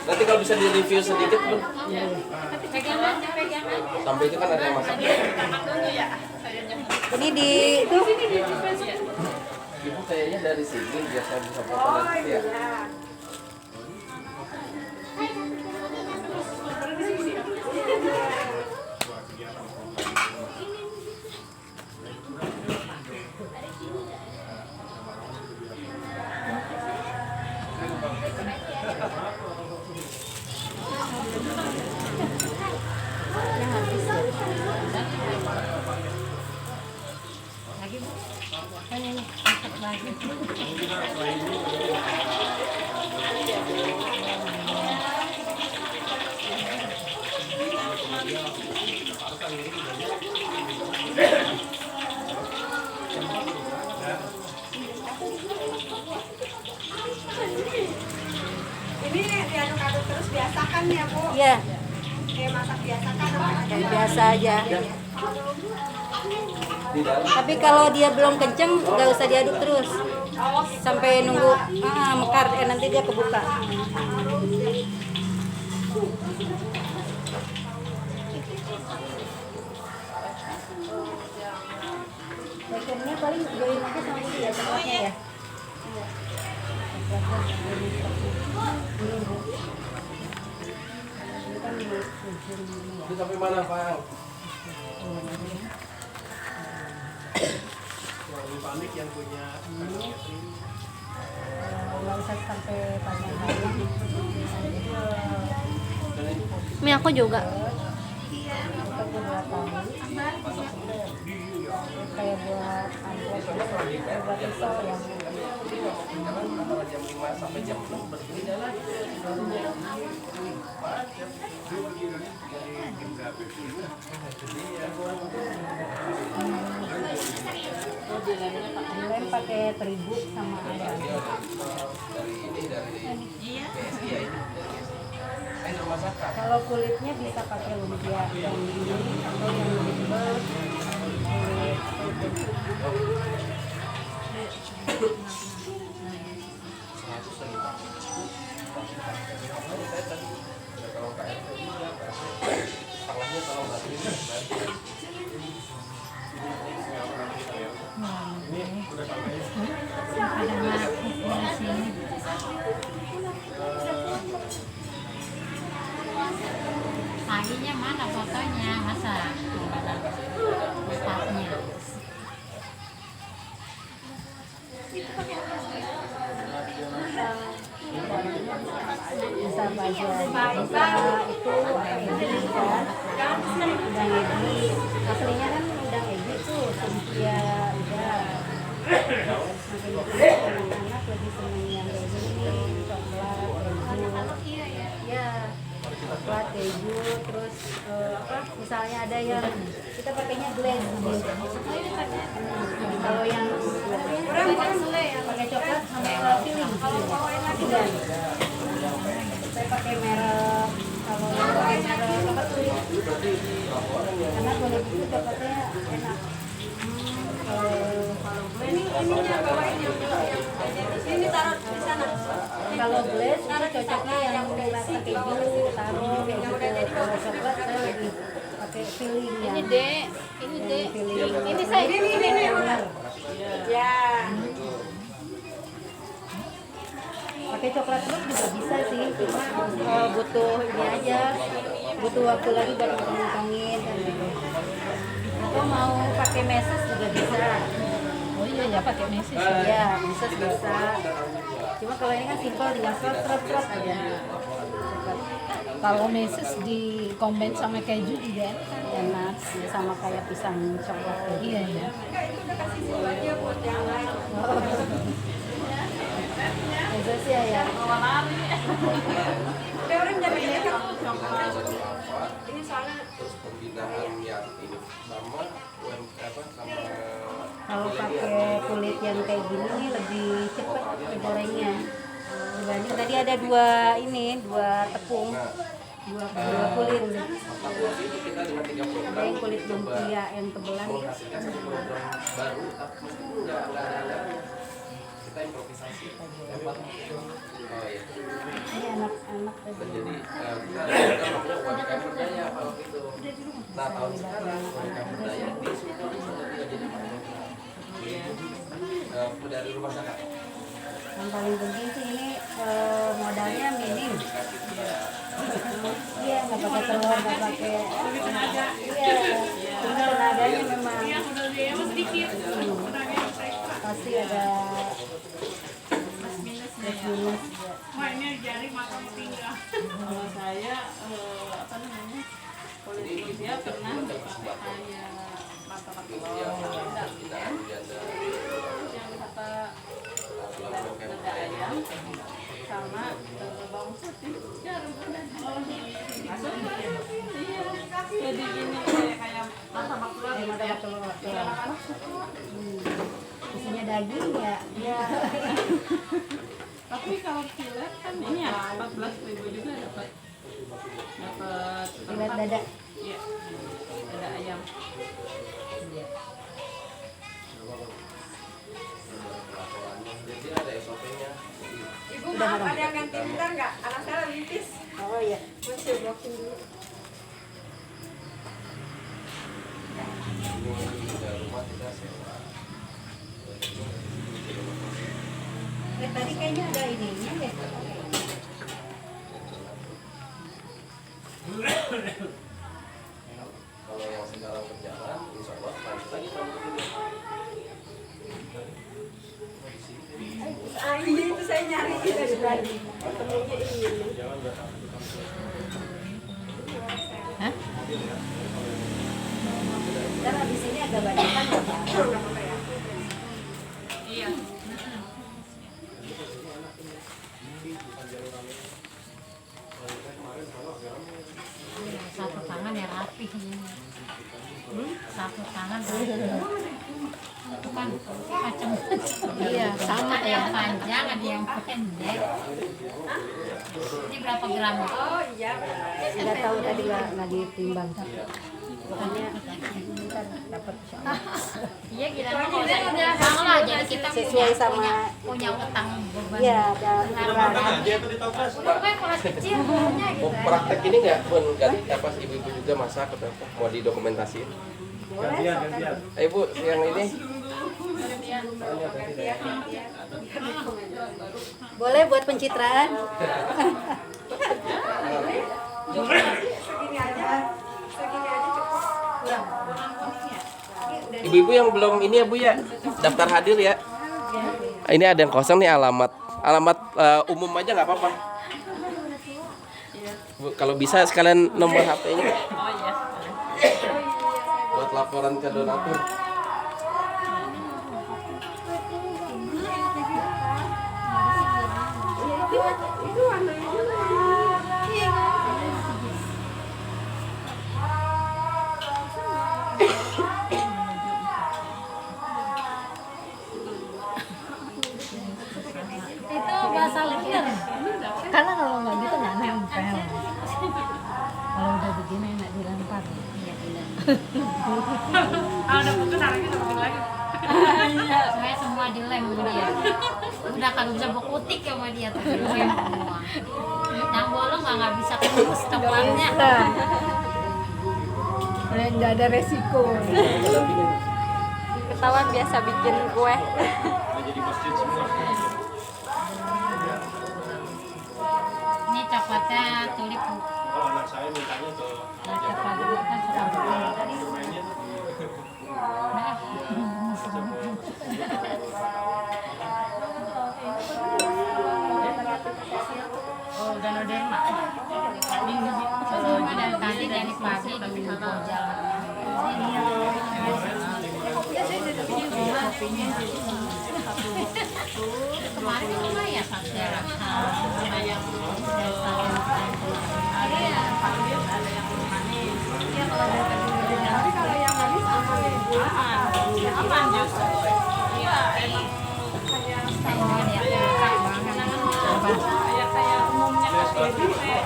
Nanti kalau bisa di-review sedikit Bu. Sampai itu kan ada yang masak. Ini di itu Ibu kayaknya dari sini biar saya bisa foto nanti ya. Ini diaduk-aduk terus biasakan ya Bu? ya Kayak masak biasa kan apa? kayak biasa aja. Di dalam Tapi kalau dia belum kenceng nggak usah diaduk terus sampai nunggu mekar, nanti dia kebuka. Baconnya paling join aja sama dia coklatnya ya. itu sampai mana, Pak? Panik yang punya Nggak usah sampai panjang hari. Mie aku juga. Untuk beberapa hari. Kayak buat amplop, buat pisau yang Antara jam 5 sampai jam 6 berdiri jalan. dilem pakai terigu sama ayam. Kalau kulitnya bisa pakai lumpia yang ini atau yang tebal. Paginya mana fotonya, masa startnya. Bisa baca bisa itu Edi kan, udang Edi aslinya kan udang Edi tuh Cynthia udah makin anak-anak lebih seneng yang kayak gini, coklat keju ya, coklat keju terus apa misalnya ada yang kita pakainya glaze gitu. Kalau yang pakai coklat sama filling dan saya pakai merek, kalau pakai merek apa tuh, karena kalau gitu coklatnya enak. Ininya bawain yang ini taruh di sana. Kalau glaze itu cocoknya yang rasa keju taruh kayak gitu. Kalau coklat saya lebih pakai filling ya. Ini Dek, ini Dek. Ini saya Ini benar. Ya. Pakai coklat terus juga bisa sih, cuma butuh ini aja, butuh waktu lagi buat ngitungin kan gitu. Atau mau pakai meses juga bisa. Oh iya ya pakai meses. Iya, meses bisa. Cuma kalau ini kan simpel tinggal serot aja. Coklat. Kalau meses di combine sama keju juga enak. Enak, ya, sama kayak pisang coklat gitu. Iya ya. Itu sih ya. Ada orang jadi ini soalnya Terus pembinaan yang ini sama sama Kalau pakai kulit yang kayak gini nih lebih cepet gorengnya. Dibanding tadi ada dua tepung, dua kulit. kita dengan 3 program Ada yang kulit lumpia yang tebelan. menghasilkan satu program baru tapi meskipun nggak ada kita improvisasi dapat oh iya Ini anak-anak tadi. jadi kita ada program namanya UMKM Berdaya kalau gitu. Nah tahun sekarang UMKM Berdaya di Sumber sudah tidak jadi dari rumah zakat. Yang paling penting sih ini modalnya minim. Iya, nggak pakai telur, nggak pakai. Iya, cuma tenaganya memang. Modal biaya mah sedikit. Pasti ada plus minus. Wah ini jari makan tinggal. Kalau saya kulit dia pernah dipakai hanya martabak telur. Yang kata dada ayam sama bawang putih. Ya rupanya. Iya. Jadi gini kayak martabak telur. Martabak telur. Ya. Anak-anak suka. Isinya daging ya. Ya. Tapi kalau filet kan ini ya 14.000 juga dapat Filet dada. Iya. Dada ayam. Jadi ada SOP-nya. Ibu maaf ada yang ganti bentar nggak? Anak saya litis. Oh iya. Masih blocking dulu. Ini udah rumah kita sewa. Tadi kayaknya ada ininya deh. Kalau yang sekarang berjalan, insya Allah lanjut lagi sama ini. Ah iya itu saya nyari dari tadi. Ketemunya ini. Ntar abis ini agak banyak kan nggak apa-apa. Iya. Satu tangan ya rapi. Satu tangan rapi. Itu kan macam-macam. Iya, sama ada yang panjang, ada yang pendek. Ini berapa gram? Oh iya. Nggak tahu tadi nggak ditimbang. Pokoknya ntar dapat. Iya, kita kalau saya udah sama lah, jadi kita Sesuai sama- punya utang beban. Iya, ada ukuran. Dia tuh di toples. Pokoknya kelas kecil punya Mau gitu. praktek ini nggak pun apa ibu-ibu juga masak atau apa? Mau didokumentasiin? Gantian. Ibu yang ini Boleh buat pencitraan. Segini aja. Segini aja cukup. ibu-ibu yang belum ini ya Bu ya daftar hadir ya. Ini ada yang kosong nih alamat umum aja nggak apa-apa. Bu, kalau bisa sekalian nomor HP-nya Oh iya. buat laporan ke donatur. Itu warnanya juga. Itu bahasa liar. Karena kalau nggak gitu nggak nempel. Kalau udah begini enak dilempar. Kalau udah putus harusnya udah putus lagi. Saya semua dilem sama dia. Udah kagak bisa berkutik sama dia tapi dilem semua. Yang bolong nggak bisa tembus coklatnya. Nggak ada resiko. Ketahuan biasa bikin kue. Jadi masjid semua. Ini coklatnya tulip. Kalau anak saya mintanya ke Nah, coklat dulu kan suka betul. domainnya Nah, oh, Ganoderma. Ini pagi di bawah jalan. Kemarin itu lumayan ya rasa ada yang Tapi kalau yang manis aman ya. Aman justru. Iya, emang kayak umumnya kopi.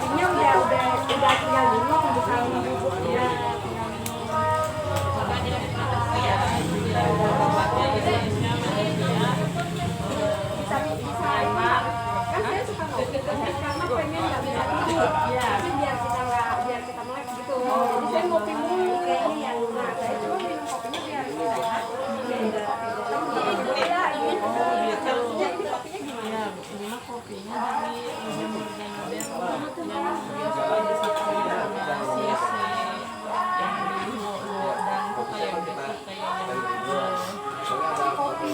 Ini udah tinggal minum bukan ya. Kan saya suka ngopi karena pengen nggak bisa tidur. Tapi biar kita melek gitu. Jadi saya ngopi mulu kayak ini yang nah saya coba minum kopinya biar ini enak. Beda ini. Maksudnya ini kopinya gimana? Ini mah kopinya dari jamurnya modern yang biasa disajikan dengan sisi yang di luar dan kayak biasa kayak yang kopi.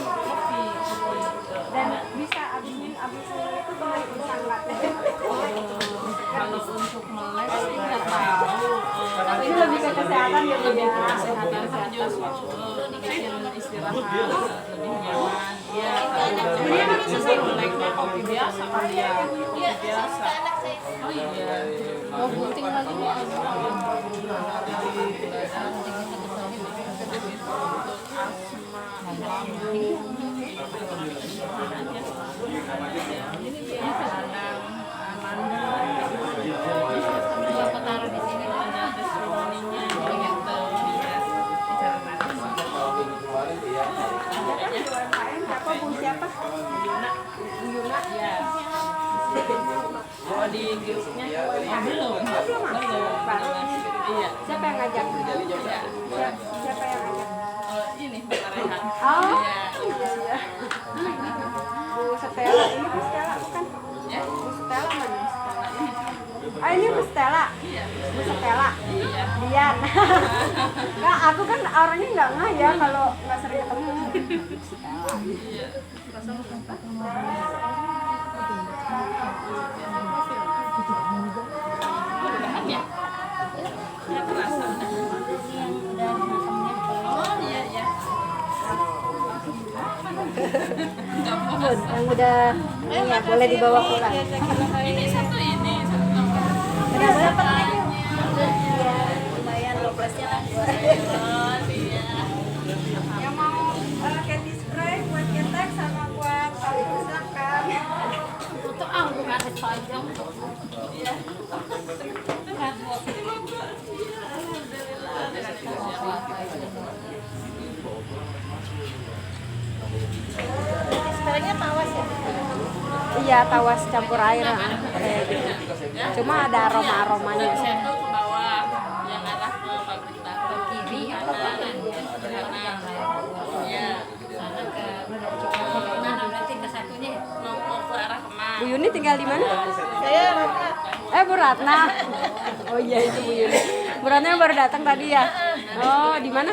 Dan bisa abis itu kembali bisa nggak? Kalau untuk melek sih nggak tahu. Tapi ini lebih ke kesehatan ya Bu ya. Kesehatan justru bikin istirahat lebih nyaman. Iya. Ini kan susah melek kopi biasa kan ya. Kopi biasa. Oh iya. Oh gunting lagi nih. Aku taruh di sini. Siapa Bu siapa? Yuna. Ya. Oh di grupnya belum. Iya. Siapa yang ngajak? Siapa yang ngajak? Ini Mbak Rehan. Oh, Iya. iya. Bu Stella, ini Bu Stella bukan? Ya. Bu Stella mana? Ah ini Bu Stella. Bu Stella. Iya. Dian. Nah, aku kan orangnya nggak ngeh ya kalau nggak sering ketemu. Iya. Udahan ya? Ya terasa udah. Oh iya iya. Yang udah ya boleh dibawa pulang. Ini satu tambah. Udah berapa lagi? Lumayan low plusnya lah. Oh iya. Yang mau candy spray buat nyetek sama buat parfum silakan. Untuk bukan sepanjang. Iya. Sebenarnya tawas ya. Iya, tawas campur air kayak gitu. Cuma ada aroma-aromanya. Saya tuh ke bawah yang arah ke pabrik tahu Kiri kanan. Iya. sana ke mana berarti ke satunya ya? Mau ke arah kemana? Bu Yuni tinggal di mana? Saya Ratna. Bu Ratna. Oh iya itu Bu Yuni. Bu Ratna yang baru datang tadi ya. Oh di mana?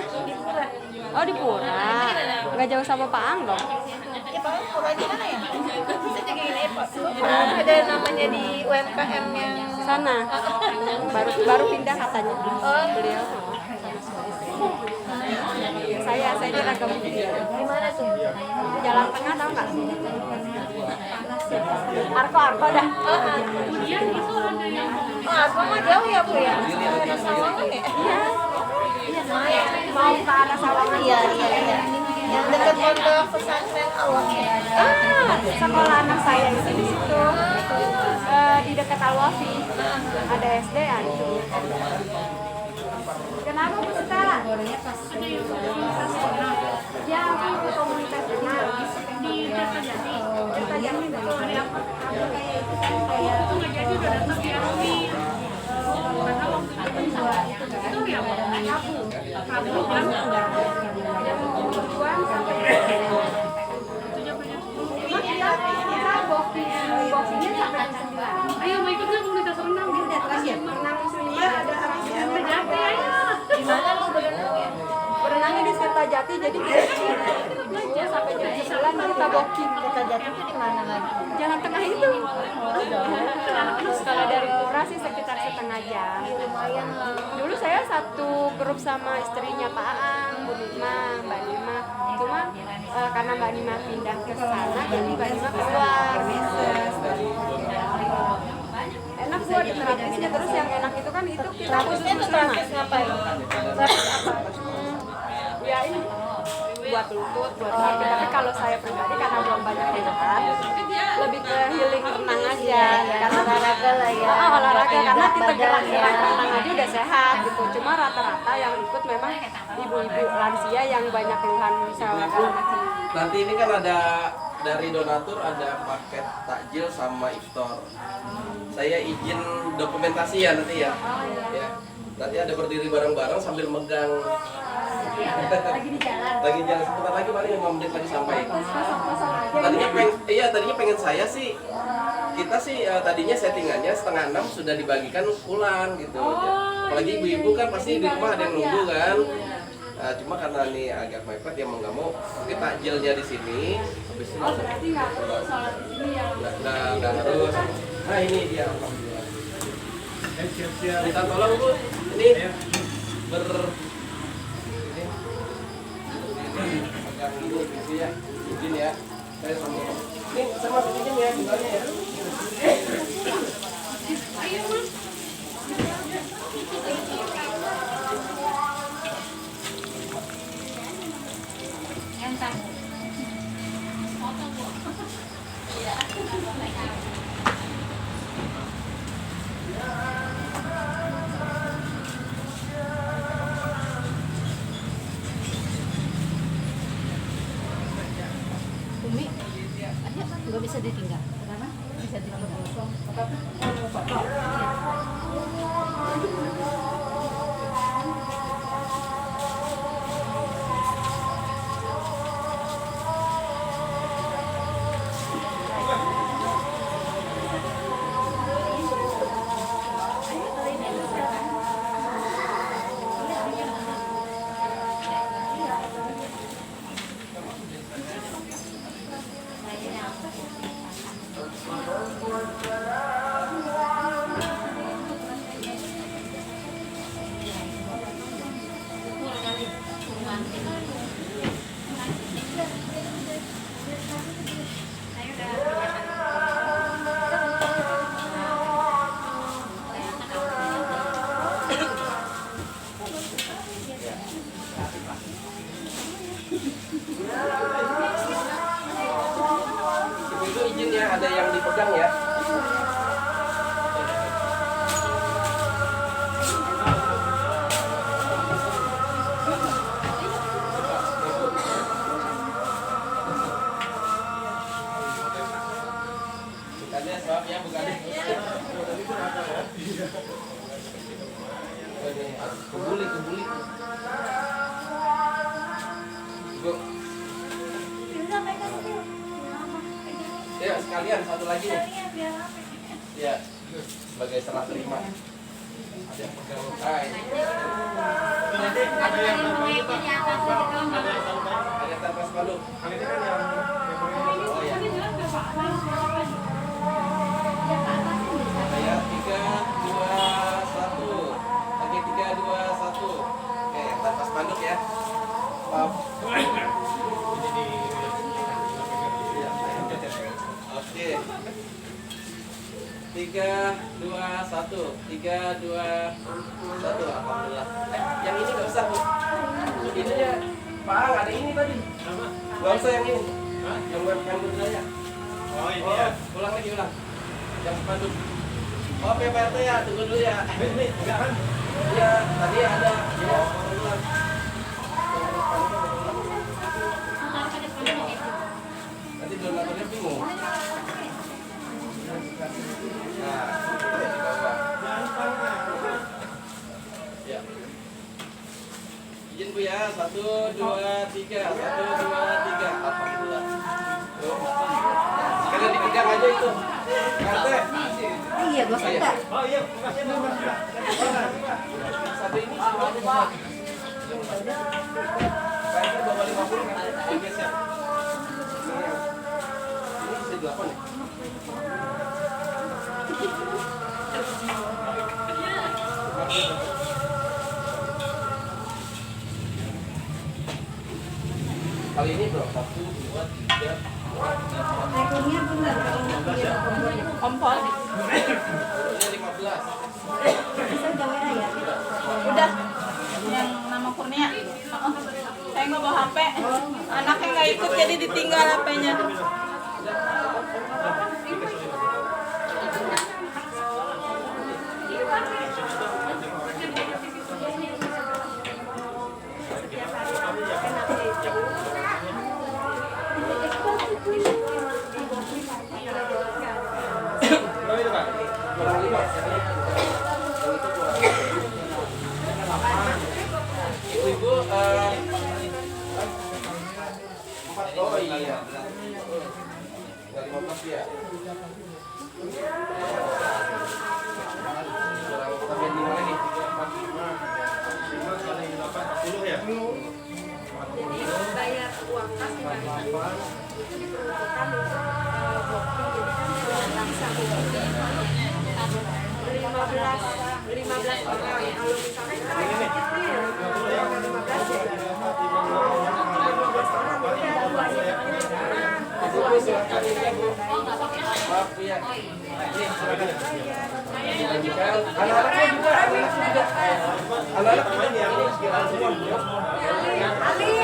Oh di Pura. Nggak jauh sama Pak Ang dong. Ya Pak, pura di mana ya? Saya juga ingin Pak. Ada namanya di UMKM yang Sana. Baru pindah katanya. Beliau. Saya di Ragam Budi. di mana tuh? Jalan Tengah tahu nggak? Arko dah. Oh, Asma mah jauh ya Bu ya? Sama Sawangan ya? Iya. Mau ke arah Sawangan. Iya. Yang dekat pondok pesantren Allah ya. Sekolah anak saya itu di situ. Di dekat Al-Wafi. Ada SD ya itu. Kenapa Bu Sita? Ya, aku ke komunitas renang. Di Kertajati. Kertajati betul. Aku kayak itu kan kayak itu nggak jadi udah datang di Arumi. Karena waktu itu itu ya Rabu yang tujuan sampai boxingnya sampai jam 9. Ayo mau ikut nggak komunitas renang? Renang Sunia ada arah Kertajati ayo. Di mana lu berenang ya? Berenangnya di Kertajati jadi kita sampai jam 9 gitu. Tabokin. Kertajati itu di mana lagi? Jalan tengah itu. Terus kalau dari Pura sih sekitar setengah jam. Lumayan lah. Dulu saya satu grup sama istrinya Pak Aang, Bu Nima, Mbak Nima. Cuma karena Mbak Nima pindah ke sana, jadi Mbak Nima keluar bisnis. Enak buat terapisnya, terus yang enak itu kan itu kita Terapisnya tuh terapis ngapain? Terapis apa? ya ini buat lutut, buat kaki. Tapi kalau saya pribadi karena belum banyak hebat, lebih ke healing renang aja. Karena olahraga lah ya. olahraga karena Gerak kita badan gerak ya. renang aja udah sehat gitu. Cuma rata-rata yang ikut memang ibu-ibu lansia yang banyak keluhan misalnya. Nanti ini kan ada dari donatur ada paket takjil sama iftar. Saya izin dokumentasi ya nanti ya. Ya. Nanti ada berdiri bareng-bareng sambil megang. Lagi di jalan. Lagi jalan sebentar lagi paling 5 menit lagi sampai. Tadinya pengen saya sih. Kita sih tadinya settingannya 5:30 sudah dibagikan pulang gitu. Apalagi ibu-ibu kan pasti di rumah ada yang nunggu kan. Nah, cuma karena ini agak mepet ya mau nggak mau mungkin takjilnya di sini habis itu langsung Berarti nggak perlu sholat di sini ya. nggak harus. Nah ini dia alhamdulillah. Siap-siap. Minta tolong Bu, ini ber ini pegang ini gitu ya, izin ya. Saya sama ini sama izin ya, tinggalnya ya. Yang tahu. Foto Bu. Iya. Umi, aja nggak bisa ditinggal. Kenapa? Bisa ditinggal. Itu izin ya, ada yang dipegang ya. Bukannya soal ya, bukannya. Kebuli. Bu. Ya sekalian satu lagi nih. Ya sebagai serah terima. Ada yang pegang. Nanti ada yang Ada yang tanpa spanduk. Kali ini kan yang Oh ya. Saya 3, 2, 1. Lagi 3, 2, 1. Oke, tanpa spanduk ya. Maaf. Oke. 3, 2, 1. 3, 2, 1. Alhamdulillah. Yang ini nggak usah Bu. Ini ya. Pak Ang, ada ini tadi. Nggak usah yang ini. Yang webcam dulu ya. Oh ini ya. Ulang lagi ulang. Yang spanduk. Oh PPRT ya, tunggu dulu ya. Ini enggak kan? Iya, tadi ada. Ya, ulang. Nanti donaturnya bingung. Nah, di bawah. Ya. Izin Bu ya, 1, 2, 3. 1, 2, 3. Alhamdulillah. Tuh. Sekalian dipegang aja itu. RT. Iya, gua enggak. Oh iya, makasih Bu. Satu ini satu aja Pak. Pak RT bawa 50 kan? Oke siap. 8 ya? Kali ini bro, 1, 2, 3. Ekornya benar kalau nggak punya kompornya. Kompor. Ini 15. Bisa udah WA ya? Udah. Yang nama Kurnia. Saya nggak bawa HP. Anaknya nggak ikut jadi ditinggal HP-nya. Berapa itu Pak? Kurang 5. Ibu-ibu 4. Oh iya. Enggak 15 ya. Kurang tambahin 5 lagi. 5 kali 8, 40 ya? Bayar uang kas itu diperuntukkan untuk booking, jadi kan bisa booking 15 orang. Kalau misalkan kita sedikit nih, 15 ya. 15 orang berarti ada 2 ya. Ibu silakan ini Bu. Maaf Bu ya. Anak-anaknya juga, anak-anak Main yang ini sekiranya semua bro. Pak, ini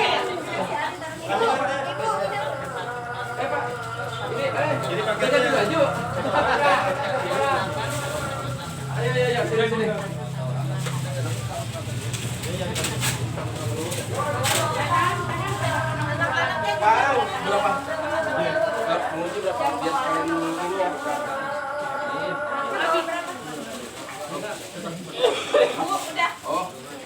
Jadi kita paketnya ganti baju.